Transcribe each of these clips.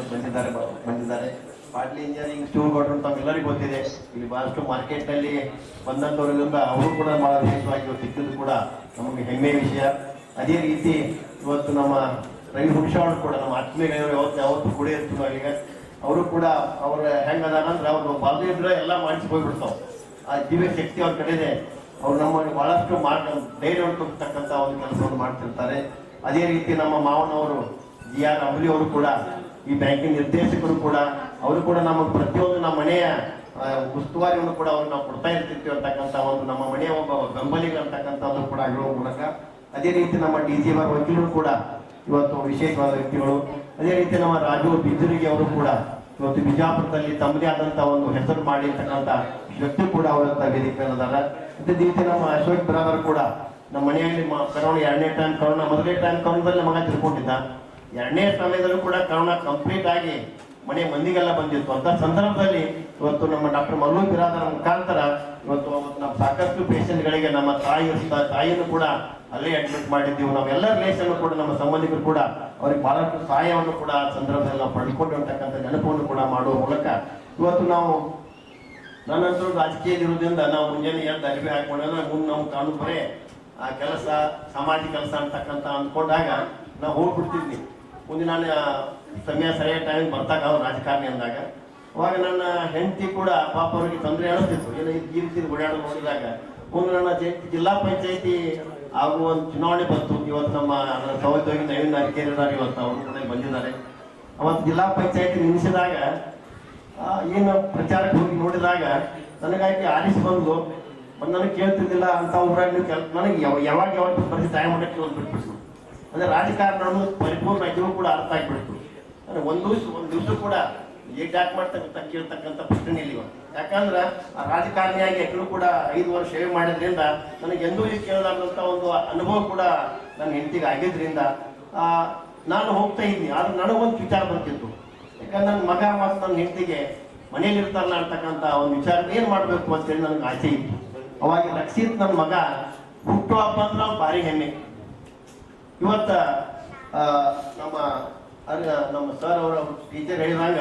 ಇವತ್ತು ಬಂದಿದ್ದಾರೆ. ಪಾಟ್ಲಿ ಇಂಜಿನಿಯರಿಂಗ್ ಶಿವಗೌಡರು ತಮ್ಮೆಲ್ಲರಿಗೂ ಗೊತ್ತಿದೆ. ಇಲ್ಲಿ ಬಹಳಷ್ಟು ಮಾರ್ಕೆಟ್ನಲ್ಲಿ ಬಂದಂಥವ್ರಿಂದ ಅವರು ಕೂಡ ಬಹಳ ವಿಶೇಷವಾಗಿ ಇವತ್ತು ಸಿಕ್ಕಿದ್ದು ಕೂಡ ನಮಗೆ ಹೆಮ್ಮೆಯ ವಿಷಯ. ಅದೇ ರೀತಿ ಇವತ್ತು ನಮ್ಮ ರವಿ ಹುಂಶಾವಣ್ ಕೂಡ ನಮ್ಮ ಆತ್ಮೀಯರು ಯಾವತ್ತು ಕೂಡ ಇರ್ತೀವಿ. ಈಗ ಅವರು ಕೂಡ ಅವ್ರ ಹೆಂಗದಾನ ಅಂದ್ರೆ ಅವ್ರು ಬಾಲ್ಯ ಇದ್ರೆ ಎಲ್ಲ ಮಾಡಿಸಿ ಹೋಗ್ಬಿಡ್ತಾವೆ. ಆ ದಿವ್ಯ ಶಕ್ತಿ ಅವ್ರ ಕಡೆ ಇದೆ. ಅವ್ರು ನಮಗೆ ಬಹಳಷ್ಟು ಧೈರ್ಯ ತುಂಬತಕ್ಕಂಥ ಒಂದು ಕೆಲಸವನ್ನು ಮಾಡ್ತಿರ್ತಾರೆ. ಅದೇ ರೀತಿ ನಮ್ಮ ಮಾವನವರು GR ಅಂಬಲಿ ಅವರು ಕೂಡ ಈ ಬ್ಯಾಂಕಿನ ನಿರ್ದೇಶಕರು ಕೂಡ ಅವರು ಕೂಡ ನಮಗೆ ಪ್ರತಿಯೊಂದು ನಮ್ಮ ಮನೆಯ ಉಸ್ತುವಾರಿಯನ್ನು ಕೂಡ ಅವ್ರು ನಾವು ಕೊಡ್ತಾ ಇರ್ತಿರ್ತೀವಿ ಅಂತಕ್ಕಂಥ ಒಂದು ನಮ್ಮ ಮನೆಯ ಒಬ್ಬ ಬೆಂಬಲಿಗ ಅಂತಕ್ಕಂಥದ್ದು ಕೂಡ ಹೇಳುವ ಮೂಲಕ. ಅದೇ ರೀತಿ ನಮ್ಮ DGR ವಕೀಲರು ಕೂಡ ಇವತ್ತು ವಿಶೇಷವಾದ ವ್ಯಕ್ತಿಗಳು. ಅದೇ ರೀತಿ ನಮ್ಮ ರಾಜು ಬಿಜುರಿಗೆ ಅವರು ಕೂಡ ಇವತ್ತು ಬಿಜಾಪುರದಲ್ಲಿ ತಮ್ಮದೇ ಆದಂತ ಒಂದು ಹೆಸರು ಮಾಡಿರ್ತಕ್ಕಂಥ ವ್ಯಕ್ತಿ ಕೂಡ ಅವರ ವೇದಿಕೆಯಲ್ಲಿದ್ದಾರೆ. ಅದೇ ರೀತಿ ನಮ್ಮ ಅಶೋಕ್ ಬ್ರಾದರ್ ಕೂಡ ನಮ್ಮ ಮನೆಯಲ್ಲಿ ಕರೋನಾ 2ನೇ ಟೈಮ್ ಕರೋನಾ, ಮೊದಲನೇ ಟೈಮ್ ಕರೋನಾದಲ್ಲಿ ಮಗ ತಿಳ್ಕೊಂಡಿದ್ದ. 2ನೇ ಸಮಯದಲ್ಲೂ ಕೂಡ ಕರೋನಾ ಕಂಪ್ಲೀಟ್ ಆಗಿ ಮನೆ ಮಂದಿಗೆಲ್ಲ ಬಂದಿತ್ತು. ಅಂತ ಸಂದರ್ಭದಲ್ಲಿ ಇವತ್ತು ನಮ್ಮ ಡಾಕ್ಟರ್ ಮಲ್ಲು ಬಿರಾದರ ಮುಖಾಂತರ ಇವತ್ತು ನಮ್ಮ ಸಾಕಷ್ಟು ಪೇಷಂಟ್ಗಳಿಗೆ ನಮ್ಮ ತಾಯಿಯನ್ನು ಕೂಡ ಅಲ್ಲೇ ಅಡ್ಮಿಟ್ ಮಾಡಿದ್ದೀವಿ. ನಾವೆಲ್ಲ ರಿಲೇಷನ್ ಕೂಡ ನಮ್ಮ ಸಂಬಂಧಿಕರು ಕೂಡ ಅವ್ರಿಗೆ ಬಹಳಷ್ಟು ಸಹಾಯವನ್ನು ಕೂಡ ಸಂದರ್ಭದಲ್ಲಿ ನಾವು ಪಡ್ಕೊಂಡಿರ್ತಕ್ಕಂಥ ನೆನಪನ್ನು ಕೂಡ ಮಾಡುವ ಮೂಲಕ ಇವತ್ತು ನಾವು ನನ್ನಂತೂ ರಾಜಕೀಯದಿರೋದ್ರಿಂದ ನಾವು ಮುಂಜಾನೆ ಎದ್ದು ಅರಿವೆ ಹಾಕೊಂಡ್ರೆ ಮುಂದೆ ನಾವು ಕಾಣುದು ಬರೇ ಆ ಕೆಲಸ ಸಾಮಾಜಿಕ ಕೆಲಸ ಅಂತಕ್ಕಂಥ ಅಂದ್ಕೊಂಡಾಗ ನಾವು ಹೋಗ್ಬಿಡ್ತಿದ್ವಿ. ಮುಂದೆ ನಾನು ಸಮಯ ಸರಿಯಾದ ಟೈಮಿಗೆ ಬರ್ತಾಗ ರಾಜಕಾರಣಿ ಅಂದಾಗ ಅವಾಗ ನನ್ನ ಹೆಂಡತಿ ಕೂಡ ಪಾಪ ಅವರಿಗೆ ತೊಂದರೆ ಅನಿಸ್ತಿತ್ತು. ಏನೋ ಈ ರೀತಿ ಓಡಾಡೋದು ನೋಡಿದಾಗ ಮುಂದೆ ನನ್ನ ಜಿಲ್ಲಾ ಪಂಚಾಯತಿ ಹಾಗೂ ಒಂದು ಚುನಾವಣೆ ಬಂತು. ಇವತ್ತು ನಮ್ಮ ಸಹೋದ್ಯೋಗಿ ನವೀನ್ ಅರಿಕೆರಿದ್ದಾರೆ, ಇವತ್ತು ಅವರು ಕೂಡ ಬಂದಿದ್ದಾರೆ. ಅವತ್ತು ಜಿಲ್ಲಾ ಪಂಚಾಯತಿ ನಿಲ್ಲಿಸಿದಾಗ ಏನು ಪ್ರಚಾರಕ್ಕೆ ಹೋಗಿ ನೋಡಿದಾಗ ನನಗಾಗಿ ಆರಿಸಿ ಬಂದು ನನಗೆ ಕೇಳ್ತಿದ್ದಿಲ್ಲ ಅಂತ ಊರಾಗ ನೀವು ನನಗೆ ಯಾವಾಗ ಪರಿಸ್ಥಿತಿ ಟೈಮ್ ಮಾಡಕ್ಕೆ ಒಂದು ಬಿಟ್ಬಿಡ್ತು. ಅಂದರೆ ರಾಜಕಾರಣ ಪರಿಪೂರ್ಣ ಇದೂ ಕೂಡ ಅರ್ಥ ಆಗಿಬಿಡ್ತು. ಅಂದರೆ ಒಂದು ದಿವಸ ಕೂಡ ಯಾಕೆ ಮಾಡ್ತಕ್ಕಂಥ ಕೇಳ್ತಕ್ಕಂಥ ಪ್ರಶ್ನೆ ಇಲ್ಲ. ಯಾಕಂದ್ರೆ ಆ ರಾಜಕಾರಣಿಯಾಗಿ ಎಕ್ಕಳು ಕೂಡ 5 ವರ್ಷ ಸೇವೆ ಮಾಡಿದ್ರಿಂದ ನನಗೆ ಎಂದೂ ಕೇಳಲಾರ್ದಂಥ ಒಂದು ಅನುಭವ ಕೂಡ ನನ್ನ ಹೆಂಡತಿಗೆ ಆಗಿದ್ರಿಂದ ನಾನು ಹೋಗ್ತಾ ಇದ್ದೀನಿ. ಆದ್ರೆ ನನಗೊಂದು ವಿಚಾರ ಬಂತಿತ್ತು. ಯಾಕಂದ್ರೆ ನನ್ನ ಮಗ ಮತ್ತು ನನ್ನ ಹೆಂಡತಿಗೆ ಮನೇಲಿ ಇರ್ತಾರಲ್ಲ ಅಂತಕ್ಕಂಥ ಒಂದು ವಿಚಾರ ಏನು ಮಾಡಬೇಕು ಅಂತೇಳಿ ನನಗೆ ಆಸೆ ಇತ್ತು. ಅವಾಗ ರಕ್ಷಿತ್ ನನ್ನ ಮಗ ಹುಟ್ಟು ಹಬ್ಬ ಅಂದ್ರೆ ಭಾರಿ ಹೆಮ್ಮೆ. ಇವತ್ತ ನಮ್ಮ ಸರ್ ಅವರ ಟೀಚರ್ ಹೇಳಿದಾಗ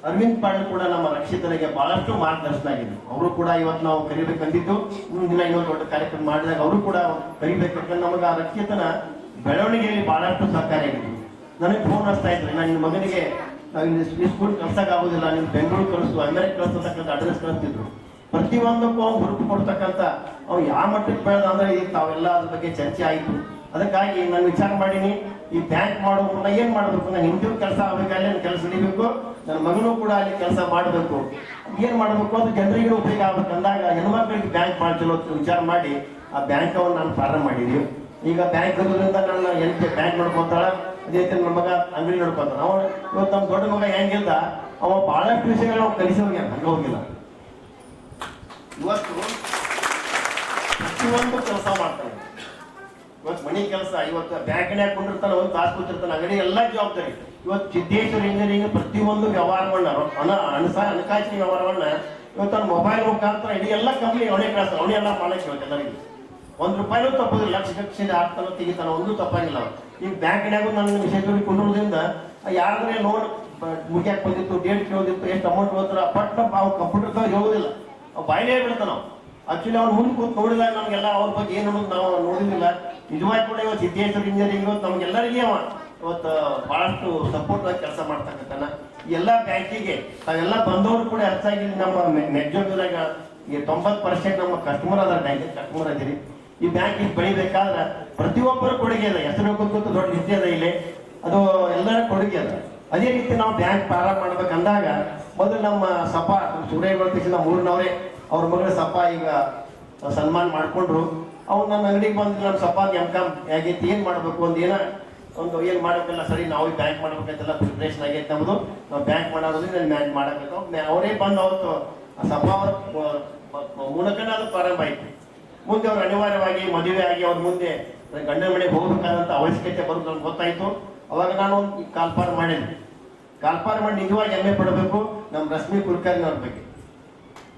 ಅರವಿಂದ್ ಪಾಂಡೆ ಕೂಡ ನಮ್ಮ ರಕ್ಷಿತನಿಗೆ ಬಹಳಷ್ಟು ಮಾರ್ಗದರ್ಶನ ಆಗಿದೆ. ಅವರು ಕೂಡ ಇವತ್ತು ನಾವು ಕರಿಬೇಕಂದಿದ್ದು ಮುಂದಿನ ಇನ್ನೊಂದು ದೊಡ್ಡ ಕಾರ್ಯಕ್ರಮ ಮಾಡಿದಾಗ ಅವರು ಕೂಡ ಕರಿಬೇಕು. ಯಾಕಂದ್ರೆ ನಮಗೆ ಆ ರಕ್ಷಿತನ ಬೆಳವಣಿಗೆಯಲ್ಲಿ ಬಹಳಷ್ಟು ಸಹಕಾರಿಯಾಗಿದೆ. ನನಗೆ ಫೋನ್ ಹಚ್ತಾ ಇದ್ರು, ನಾನು ನಿಮ್ಮ ಮಗನಿಗೆ ನಾವು ಸ್ಕೂಲ್ ಕಳ್ಸಕ್ಕಾಗೋದಿಲ್ಲ, ನೀವು ಬೆಂಗಳೂರು ಕಳಿಸು, ಅಮೆರಿಕ ಕಳಿಸ್ತಕ್ಕಂಥ ಅಡ್ರೆಸ್ ಕಳಿಸ್ತಿದ್ರು. ಪ್ರತಿಯೊಂದಕ್ಕೂ ಅವ್ನು ಗುರುತು ಕೊಡ್ತಕ್ಕಂಥ ಅವ್ನು ಯಾವ ಮಟ್ಟಕ್ಕೆ ಬೆಳೆದ ಅಂದ್ರೆ ಈಗ ತಾವೆಲ್ಲ ಅದ್ರ ಬಗ್ಗೆ ಚರ್ಚೆ ಆಯಿತು. ಅದಕ್ಕಾಗಿ ನಾನು ವಿಚಾರ ಮಾಡೀನಿ, ಈ ಬ್ಯಾಂಕ್ ಮಾಡೋ ಮುನ್ನ ಏನು ಮಾಡಬೇಕು, ನಾನು ಹಿಂದಿನ ಕೆಲಸ ಆಗಬೇಕಾದ್ರೆ ಕೆಲಸ ಹಿಡಿಬೇಕು, ನನ್ನ ಮಗನೂ ಕೂಡ ಅಲ್ಲಿ ಕೆಲಸ ಮಾಡಬೇಕು. ಏನು ಮಾಡಬೇಕು ಅದು ಜನರಿಗೆ ಉಪಯೋಗ ಆಗ್ಬೇಕು ಅಂದಾಗ ಹೆಣ್ಮಕ್ಳಿಗೆ ಬ್ಯಾಂಕ್ ಭಾಳ ಚಲೋ ವಿಚಾರ ಮಾಡಿ ಆ ಬ್ಯಾಂಕ್ ಅನ್ನು ನಾನು ಪ್ರಾರಂಭ ಮಾಡಿದ್ವಿ. ಈಗ ಬ್ಯಾಂಕ್ ಇರೋದ್ರಿಂದ ನನ್ನ ಹೆಂಡತಿ ಬ್ಯಾಂಕ್ ನೋಡ್ಕೊತಾಳ, ಅದೇ ರೀತಿ ನನ್ನ ಮಗ ಅಂಗಡಿ ನೋಡ್ಕೊತಾನ. ಅವ ಇವತ್ತು ನಮ್ಮ ದೊಡ್ಡ ಮಗ ಹೆಂಗಿಲ್ದ ಅವ ಬಹಳಷ್ಟು ವಿಷಯಗಳು ನಾವು ಕಲಿಸಿ ಹೋಗ್ಯಾನ, ಹಂಗೆ ಹೋಗಿಲ್ಲ. ಇವತ್ತು ಪ್ರತಿಯೊಂದು ಕೆಲಸ ಮಾಡ್ತಾನೆ. ಇವತ್ತು ಮನೆ ಕೆಲಸ, ಇವತ್ತು ಬ್ಯಾಂಕ್ನ್ಯಾಗ ಕೊಂಡಿರ್ತಾನೆ, ಒಂದು ತಾಸು ಕೂತಿರ್ತಾನೆ, ಅಂಗಡಿ ಎಲ್ಲ ಜವಾಬ್ದಾರಿ. ಇವತ್ತು ಸಿದ್ದೇಶ್ವರ ಇಂಜಿನಿಯರಿಂಗ್ ಪ್ರತಿಯೊಂದು ವ್ಯವಹಾರವನ್ನ ಹಣಕಾಸಿನ ವ್ಯವಹಾರವನ್ನ ಇವತ್ತು ಮೊಬೈಲ್ ಮುಖಾಂತರ ಇಡೀ ಎಲ್ಲ ಕಂಪ್ನಿ ಅವನೇ ಕಳಿಸ್ತಾನೆ. ಅವನೇ ಎಲ್ಲ ಮಾಡಕ್ಕೆ ಇವತ್ತು ಎಲ್ಲರಿಗೆ ₹1 ತಪ್ಪೋದಿಲ್ಲ. ಲಕ್ಷ ಆಗ್ತಾನೋ ತೆಗಿತಾನೋ ಒಂದು ತಪ್ಪಾಗಿಲ್ಲ. ಈಗ ಬ್ಯಾಂಕ್ನ್ಯಾಗೂ ನನ್ನ ವಿಷಯದಲ್ಲಿ ಕೊಂಡಿರೋದ್ರಿಂದ ಯಾರನ್ನೇ ಲೋನ್ ಮುಗಿಯಾಕೆ ಬಂದಿತ್ತು, ಡೇಟ್ ಕೇಳೋದಿತ್ತು, ಎಷ್ಟು ಅಮೌಂಟ್ ಹೋದ್ರ ಪಟ್ಟ ಅವ್ನು ಕಂಪ್ಯೂಟರ್ ಹೇಳೋದಿಲ್ಲ, ಅವ್ ಬಾಯಿನೇ ಬಿಡ್ತಾನ. ಆಕ್ಚುಲಿ ಅವ್ನು ಮುಂದೆ ಕೂತ್ ನೋಡಿದಾಗ ನಮಗೆಲ್ಲ ಅವ್ರ ಬಗ್ಗೆ ಏನು ನಾವು ನೋಡಿದಿಲ್ಲ. ನಿಜವಾಗಿ ಕೂಡ ಇವತ್ತು ಸಿದ್ದೇಶ್ವರ ಇಂಜಿನಿಯರಿಂಗ್ ಇವತ್ತು ನಮ್ಗೆಲ್ಲರಿಗೆ ಇವತ್ತು ಬಹಳಷ್ಟು ಸಪೋರ್ಟ್ ಆಗಿ ಕೆಲಸ ಮಾಡ್ತಕ್ಕಂತಾನ. ಎಲ್ಲ ಬ್ಯಾಂಕಿಗೆ ತಾವೆಲ್ಲ ಬಂದವರು ಕೂಡ ಹೆಚ್ಚಾಗಿ ನಮ್ಮ ಮೆಜಾರಿಟಿದಾಗ 90% ನಮ್ಮ ಕಸ್ಟಮರ್ ಅದ, ಬ್ಯಾಂಕಿಗೆ ಕಸ್ಟಮರ್ ಅದೀರಿ. ಈ ಬ್ಯಾಂಕಿಗೆ ಬೆಳಿಬೇಕಾದ್ರೆ ಪ್ರತಿಯೊಬ್ಬರ ಕೊಡುಗೆ ಅದ, ಹೆಸರು ಗೊತ್ತು ದೊಡ್ಡ ನಿತ್ಯ ಅದ ಇಲ್ಲಿ, ಅದು ಎಲ್ಲರ ಕೊಡುಗೆ ಅದ. ಅದೇ ರೀತಿ ನಾವು ಬ್ಯಾಂಕ್ ಪ್ರಾರಂಭ ಮಾಡ್ಬೇಕಂದಾಗ ಮೊದಲು ನಮ್ಮ ಸಪಾ ಸೂರ್ಯಗಳ ಮೂರನವರೇ ಅವ್ರ ಮಗಳ ಸಪಾ ಈಗ ಸನ್ಮಾನ ಮಾಡ್ಕೊಂಡ್ರು. ಅವ್ರು ನನ್ನ ಅಂಗಡಿಗೆ ಬಂದು ನಮ್ಮ ಸಪಾ M.Com ಆಗೈತಿ, ಏನು ಮಾಡಬೇಕು ಒಂದು ಏನು ಮಾಡಬೇಕಲ್ಲ, ಸರಿ ನಾವು ಬ್ಯಾಂಕ್ ಮಾಡ್ಬೇಕಂತೆಲ್ಲ ಪ್ರಿಪ್ರೇಷನ್ ಆಗೈತೆ ನಮ್ಮದು, ನಾವು ಬ್ಯಾಂಕ್ ಮಾಡೋದ್ರಿಂದ ಬ್ಯಾಂಕ್ ಮಾಡಬೇಕು. ಅವರೇ ಬಂದು ಅವತ್ತು ಸಪಾ ಮೂಲಕನೇ ಅದು ಪ್ರಾರಂಭ ಆಯಿತು. ಮುಂದೆ ಅವ್ರು ಅನಿವಾರ್ಯವಾಗಿ ಮದುವೆ ಆಗಿ ಅವ್ರ ಮುಂದೆ ಗಂಡನ ಮನೆಗೆ ಹೋಗ್ಬೇಕಾದಂಥ ಅವಶ್ಯಕತೆ ಬರೋದು ನಮ್ಗೆ ಗೊತ್ತಾಯಿತು. ಅವಾಗ ನಾನು ಒಂದು ಕಾಲ್ಪಾರ ಮಾಡಿದ್ದೆ. ಕಾಲ್ಪಾರ ಮಾಡಿ ನಿಜವಾಗಿ ಹೆಮ್ಮೆ ಪಡಬೇಕು ನಮ್ಮ ರಶ್ಮಿ ಕುಲಕರ್ಣಿ ಅವ್ರ ಬಗ್ಗೆ.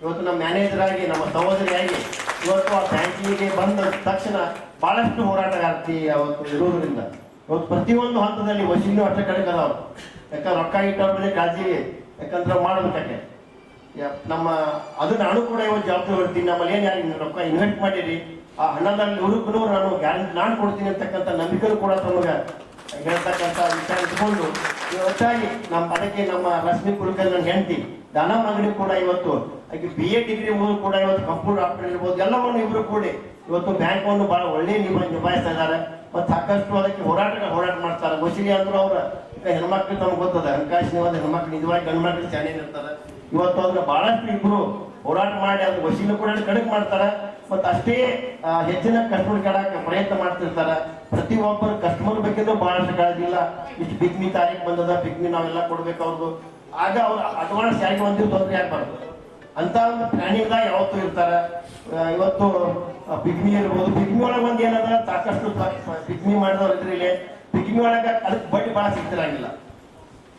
ಇವತ್ತು ನಮ್ಮ ಮ್ಯಾನೇಜರ್ ಆಗಿ, ನಮ್ಮ ಸಹೋದರಿಯಾಗಿ ಇವತ್ತು ಆ ಬ್ಯಾಂಕಿಗೆ ಬಂದ ತಕ್ಷಣ ಬಹಳಷ್ಟು ಹೋರಾಟಗಾರ್ತಿ ಅವತ್ತು ಇರೋದ್ರಿಂದ ಇವತ್ತು ಪ್ರತಿಯೊಂದು ಹಂತದಲ್ಲಿ ವಶೀನು ಅಷ್ಟೇ ಕಡೆಗೆ ಅದಾವ. ಯಾಕಂದ್ರೆ ರೊಕ್ಕ ಇಟ್ಟವ್ರ ಮೇಲೆ ಕಾಳಜಿ ಯಾಕಂದ್ರೆ ಮಾಡ್ಬೇಕಾಕೆ ನಮ್ಮ ಅದು ನಾನು ಕೂಡ ಇವತ್ತು ಜವಾಬ್ದಾರಿ ಬರ್ತೀನಿ. ನಮ್ಮಲ್ಲಿ ಏನು ಯಾರು ರೊಕ್ಕ ಇನ್ವೆಸ್ಟ್ ಮಾಡಿರಿ ಆ ಹಣದಲ್ಲಿ 100% ನಾನು ಗ್ಯಾರಂಟಿ ನಾನು ಕೊಡ್ತೀನಿ ಅಂತಕ್ಕಂಥ ನಂಬಿಕೆ ಕೂಡ ತಮಗೆ ಹೇಳ್ತಕ್ಕಂಥ ವಿಚಾರ ಇಟ್ಕೊಂಡು ಇವತ್ತಾಗಿ ಅದಕ್ಕೆ ನಮ್ಮ ರಶ್ಮಿ ಕುಲಕರ್ಣಿ ನನ್ನ ಹೆಂಡತಿ ದಾನ ಅಂಗಡಿ ಕೂಡ ಇವತ್ತು ಆಕೆ BA ಡಿಗ್ರಿ ಮುಗಿದು ಕೂಡ ಇವತ್ತು ಕಂಪ್ಯೂಟರ್ ಆಪರೇಟರ್ ಇರ್ಬೋದು ಎಲ್ಲವನ್ನು ಇಬ್ರು ಕೂಡಿ ಇವತ್ತು ಬ್ಯಾಂಕನ್ನು ಬಹಳ ಒಳ್ಳೆ ನಿಭಾಯಿಸ್ತಾ ಇದ್ದಾರೆ. ಮತ್ತು ಸಾಕಷ್ಟು ಅದಕ್ಕೆ ಹೋರಾಟ ಮಾಡ್ತಾರೆ. ವಸೀಲಿ ಅಂದ್ರು ಅವ್ರ ಹೆಣ್ಮಕ್ಳು ತಮ್ಗೆ ಗೊತ್ತದ ಹಣಕಾಸಿನ ಹೆಣ್ಮಕ್ಳು ನಿಜವಾಗಿ ಗಂಡು ಮಕ್ಳು ಚೆನ್ನಾಗಿ ಇರ್ತಾರೆ. ಇವತ್ತು ಅದನ್ನ ಬಹಳಷ್ಟು ಇಬ್ರು ಹೋರಾಟ ಮಾಡಿ ಅದು ವಸೀಲಿ ಕೂಡ ಕಡಿಮೆ ಮಾಡ್ತಾರೆ. ಮತ್ತು ಅಷ್ಟೇ ಹೆಚ್ಚಿನ ಕಸ್ಟಮರ್ ಕಡಕ್ಕೆ ಪ್ರಯತ್ನ ಮಾಡ್ತಿರ್ತಾರೆ. ಪ್ರತಿಯೊಬ್ಬರು ಕಸ್ಟಮರ್ ಬೇಕಿದ್ರು ಬಹಳಷ್ಟು ಕಾಳಜಿಲ್ಲ. ಇಷ್ಟು ಪಿಗ್ಮಿ ತಾರೀಕು ಬಂದದ ಪಿಗ್ಮಿ ನಾವೆಲ್ಲ ಕೊಡ್ಬೇಕು ಅವ್ರದ್ದು. ಆಗ ಅವ್ರು ಅಡ್ವಾನ್ಸ್ ಯಾರಿಗೆ ಒಂದಿವ್ರು ತೊಂದರೆ ಆಗ್ಬಾರ್ದು ಅಂತ ಒಂದು ಪ್ಲಾನಿಂಗ್ ಯಾವತ್ತೂ ಇರ್ತಾರೆ. ಇವತ್ತು ಪಿಗ್ಮಿ ಇರ್ಬೋದು. ಪಿಗ್ಮಿ ಒಳಗೆ ಒಂದು ಏನದ ಸಾಕಷ್ಟು ಪಿಗ್ಮಿ ಮಾಡಿದವ್ರು ಇದ್ರಲ್ಲಿ ಪಿಗ್ಮಿ ಒಳಗೆ ಅದಕ್ಕೆ ಬಡ್ಡಿ ಭಾಳ ಸಿಗ್ತಿರಂಗಿಲ್ಲ.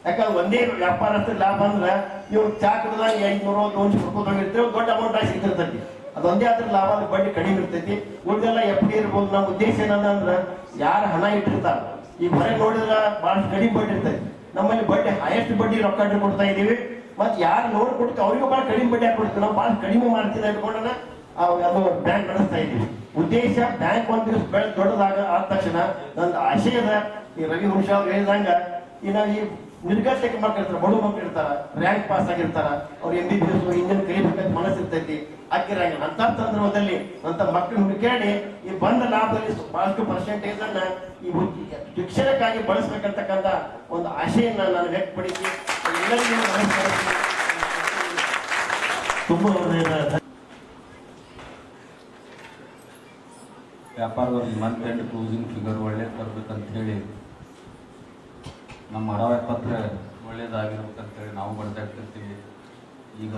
ಯಾಕಂದ್ರೆ ಒಂದೇ ವ್ಯಾಪಾರಸ್ಥ ಲಾಭ ಅಂದ್ರೆ ನೀವು ಚಾ ಕುಡಿದಾಗ 500 100 ರೂಪಾಯಿ ಹೋಗಿರ್ತೀವಿ ದೊಡ್ಡ ಅಮೌಂಟ್ ಆಗಿ ಸಿಗ್ತಿರ್ತೈತಿ. ಅದೊಂದೇ ಅದ್ರ ಲಾಭ ಬಡ್ಡಿ ಕಡಿಮೆ ಇರ್ತೈತಿ. ಉಳಿದೆಲ್ಲ FD ಇರ್ಬೋದು. ನಮ್ಮ ಉದ್ದೇಶ ಏನಂದ್ರೆ ಯಾರು ಹಣ ಇಟ್ಟಿರ್ತಾರೆ ಈಗ ಹೊರಗೆ ನೋಡಿದ್ರೆ ಬಹಳಷ್ಟು ಕಡಿಮೆ ಬಡ್ಡಿ ಇರ್ತೈತಿ. ನಮ್ಮಲ್ಲಿ ಬಡ್ಡಿ ಹೈಯೆಸ್ಟ್ ಬಡ್ಡಿ ರೊಕ್ಕ ಕೊಡ್ತಾ ಇದೀವಿ. ಮತ್ತು ಯಾರು ಲೋನ್ ಕೊಡ್ತೀವಿ ಅವ್ರಿಗೂ ಭಾಳ ಕಡಿಮೆ ಬಡ್ಡಿ ಹಾಕೊಡ್ತೀವಿ. ನಾವು ಭಾಳ ಕಡಿಮೆ ಮಾಡ್ತೀವಿ ಇಟ್ಕೊಂಡ ಅದು ಬ್ಯಾಂಕ್ ನಡೆಸ್ತಾ ಇದ್ದೀವಿ. ಉದ್ದೇಶ ಬ್ಯಾಂಕ್ ಒಂದು ದಿವಸ ಬೆಳೆ ದೊಡ್ಡದಾಗ ಆದ ತಕ್ಷಣ ನನ್ನ ಆಶಯದ ಈ ರವಿ ವಂಶ ಅವ್ರು ಹೇಳಿದಂಗ ಈ ನಿರ್ಗತಿಕ ಮಕ್ಕಳು ಇರ್ತಾರೆ, ಬಡ ಮಕ್ಕಳು ಇರ್ತಾರ, ರ್ಯಾಂಕ್ ಪಾಸ್ ಆಗಿರ್ತಾರ, ಅವ್ರು MBBS ಇಂಜಿನ್ ಕಲಿಬೇಕಂತ ಮನಸ್ಸು ಇರ್ತೈತಿ. ಹಾಕಿರಂಗಿಲ್ಲ ಅಂತ ಸಂದರ್ಭದಲ್ಲಿ ಅಂತ ಮಕ್ಕಳು ಹುಡುಕಾಡಿ ಈ ಬಂದ ಲಾಭದಲ್ಲಿ ಬಹಳಷ್ಟು ಪರ್ಸೆಂಟೇಜ್ ಅನ್ನ ಈ ಶಿಕ್ಷಣಕ್ಕಾಗಿ ಬಳಸ್ಬೇಕಂತಕ್ಕಂಥ ಒಂದು ಆಶೆಯನ್ನ ನಾನು ವ್ಯಕ್ತಪಡಿಸಿ ಎಲ್ಲರಿಗೂ ನಮಸ್ಕಾರ. ತುಂಬಾ ವ್ಯಾಪಾರದಲ್ಲಿ ಮಂತ್ ಎಂಡ್ ಕ್ಲೋಸಿಂಗ್ ಫಿಗರ್ ಒಳ್ಳೆ ತರಬೇಕಂತ ಹೇಳಿ ನಮ್ಮ ಅಡವೆ ಪತ್ರ ಒಳ್ಳೇದಾಗಿರ್ಬೇಕಂತೇಳಿ ನಾವು ಬರ್ತಾ ಇರ್ತೀವಿ. ಈಗ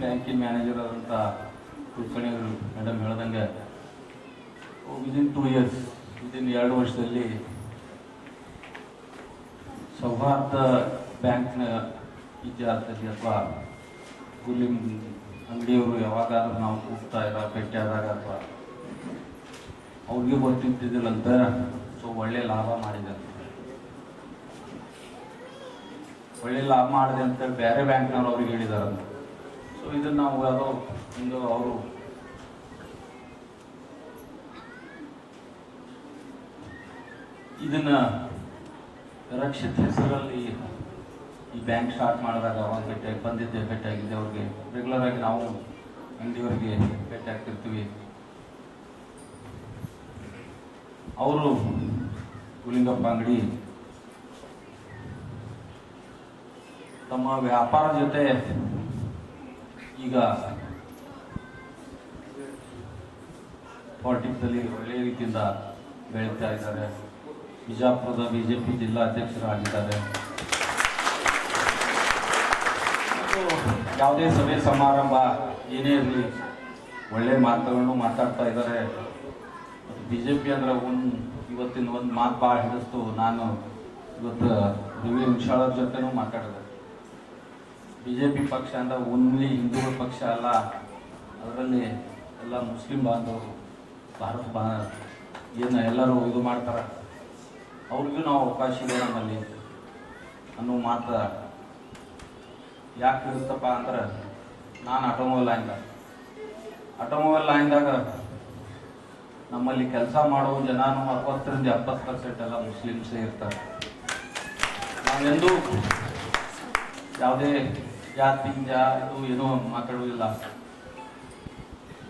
ಬ್ಯಾಂಕಿನ ಮ್ಯಾನೇಜರ್ ಆದಂಥ ಕುಲಕರ್ಣಿ ಮೇಡಮ್ ಹೇಳ್ದಂಗೆ ವಿದಿನ್ 2 years ವಿದಿನ್ 2 ವರ್ಷದಲ್ಲಿ ಸೌಹಾರ್ದ ಬ್ಯಾಂಕ್ನ ಇತಿಹಾಸದಲ್ಲಿ ಅಥವಾ ಕೂಲಿ ಅಂಗಡಿಯವರು ಯಾವಾಗಾದ್ರೂ ನಾವು ಕೂಗ್ತಾ ಭೇಟಿ ಆದಾಗ ಅಥವಾ ಅವ್ರಿಗೆ ಗೊತ್ತಿದ್ದಿದ್ದಿಲ್ಲಂತ ಸೊ ಒಳ್ಳೆ ಲಾಭ ಮಾಡಿದೆ. ಒಳ್ಳೆ ಲಾಭ ಮಾಡಿದೆ ಅಂತೇಳಿ ಬೇರೆ ಬ್ಯಾಂಕ್ನವ್ರು ಅವ್ರಿಗೆ ಹೇಳಿದಾರಂತ. ಸೊ ಇದನ್ನು ನಾವು ಯಾವುದೋ ಒಂದು ಅವರು ಇದನ್ನ ರಕ್ಷಿತ ಹೆಸರಲ್ಲಿ ಈ ಬ್ಯಾಂಕ್ ಸ್ಟಾರ್ಟ್ ಮಾಡಿದಾಗ ಅವಾಗ ಭೇಟಿಯಾಗಿದ್ದೆ ಅವ್ರಿಗೆ. ರೆಗ್ಯುಲರ್ ಆಗಿ ನಾವು ಅಂಗಡಿಯವರಿಗೆ ಭೇಟಿ ಆಗ್ತಿರ್ತೀವಿ. ಅವರು ಗುಲಿಂಗಪ್ಪ ಅಂಗಡಿ ತಮ್ಮ ವ್ಯಾಪಾರ ಜೊತೆ ಈಗ ಪಾಲಿಟಿಕ್ಸಲ್ಲಿ ಒಳ್ಳೆಯ ರೀತಿಯಿಂದ ಬೆಳೀತಾ ಇದ್ದಾರೆ. ಬಿಜಾಪುರದ BJP ಜಿಲ್ಲಾ ಅಧ್ಯಕ್ಷರಾಗಿದ್ದಾರೆ. ಯಾವುದೇ ಸಭೆ ಸಮಾರಂಭ ಏನೇ ಇರಲಿ ಒಳ್ಳೆ ಮಾತುಗಳನ್ನು ಮಾತಾಡ್ತಾ ಇದ್ದಾರೆ. BJP ಅಂದ್ರೆ ಇವತ್ತಿನ ಒಂದು ಮಾತು ಭಾಳ ಹಿಡಿಸ್ತು. ನಾನು ಇವತ್ತು ರವಿ ವಿಶಾಲರ ಜೊತೆನೂ ಮಾತಾಡಿದೆ. BJP ಪಕ್ಷ ಅಂದ್ರೆ ಓನ್ಲಿ ಹಿಂದೂಗಳ ಪಕ್ಷ ಅಲ್ಲ, ಅದರಲ್ಲಿ ಎಲ್ಲ ಮುಸ್ಲಿಂ ಬಾಂಧವರು ಏನು ಎಲ್ಲರೂ ಇದು ಮಾಡ್ತಾರೆ, ಅವ್ರಿಗೂ ನಾವು ಅವಕಾಶ ಇದೆ ನಮ್ಮಲ್ಲಿ ಅನ್ನೋ ಮಾತು ಯಾಕೆ ಇರುತ್ತಪ್ಪ ಅಂದ್ರೆ ನಾನು ಆಟೋಮೊಬೈಲ್ ಲೈನ್ದಾಗ ನಮ್ಮಲ್ಲಿ ಕೆಲಸ ಮಾಡುವ ಜನನು 60% 70% ಎಲ್ಲ ಮುಸ್ಲಿಮ್ಸೇ ಇರ್ತಾರೆ. ನಾವೆಂದೂ ಯಾವುದೇ ಜಾತಿ ಇದು ಏನೋ ಮಾತಾಡುವುದಿಲ್ಲ.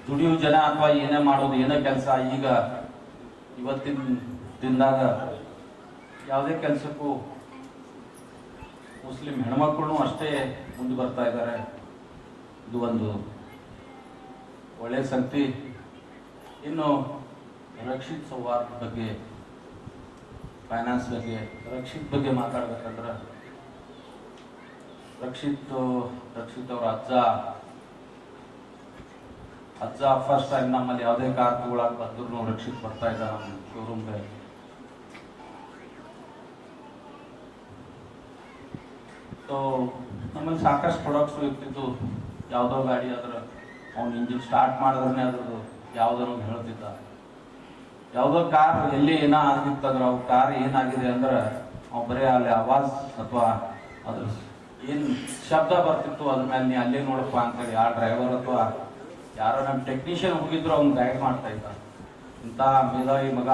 ದುಡಿಯುವ ಜನ ಅಥವಾ ಏನೇ ಮಾಡೋದು ಏನೇ ಕೆಲಸ ಈಗ ಇವತ್ತಿನ ದಿನದಾಗ ಯಾವುದೇ ಕೆಲಸಕ್ಕೂ ಮುಸ್ಲಿಂ ಹೆಣ್ಮಕ್ಳು ಅಷ್ಟೇ ಮುಂದೆ ಬರ್ತಾ ಇದ್ದಾರೆ. ಇದು ಒಂದು ಒಳ್ಳೆಯ ಸಂಗತಿ. ಇನ್ನು ರಕ್ಷಿತ್ ಸೌಹಾರ್ದ ಬಗ್ಗೆ, ಫೈನಾನ್ಸ್ ಬಗ್ಗೆ, ರಕ್ಷಿತ್ ಬಗ್ಗೆ ಮಾತಾಡ್ಬೇಕಂದ್ರೆ ರಕ್ಷಿತ್ ಅವ್ರ ಅಜ್ಜ ಫಸ್ಟ್ ಟೈಮ್ ನಮ್ಮಲ್ಲಿ ಯಾವುದೇ ಕಾರ್ ತಗೊಳಕ್ ಬಂದ್ರು ರಕ್ಷಿತ್ ಬರ್ತಾ ಇದ್ದ ನಮ್ಮ ಶೋರೂಮ್ಗೆ. ಸೊ ನಮ್ಮಲ್ಲಿ ಸಾಕಷ್ಟು ಪ್ರಾಡಕ್ಟ್ಸ್ ಇರ್ತಿದ್ದು. ಯಾವುದೋ ಗಾಡಿ ಆದ್ರೆ ಅವ್ನು ಇಂಜಿನ್ ಸ್ಟಾರ್ಟ್ ಮಾಡಿದ್ರೆ ಅದ್ರದ್ದು ಯಾವುದೋ ಹೇಳ್ತಿದ್ದ. ಯಾವುದೋ ಕಾರ್ ಎಲ್ಲಿ ಏನೋ ಆಗಿತ್ತಂದ್ರೆ ಅವು ಕಾರ್ ಏನಾಗಿದೆ ಅಂದ್ರೆ ಅವು ಬರೀ ಅಲ್ಲಿ ಆವಾಜ್ ಅಥವಾ ಅದ್ರ ಏನು ಶಬ್ದ ಬರ್ತಿತ್ತು ಅದ್ರ ಮೇಲೆ ನೀ ಅಲ್ಲೇ ನೋಡಪ್ಪ ಅಂತೇಳಿ ಆ ಡ್ರೈವರ್ ಅಥವಾ ಯಾರೋ ನಮ್ಮ ಟೆಕ್ನಿಷಿಯನ್ ಹೋಗಿದ್ರು ಅವ್ನು ಗೈಡ್ ಮಾಡ್ತಾ ಇದ್ದ. ಇಂಥ ಮೇಧಾವಿ ಮಗ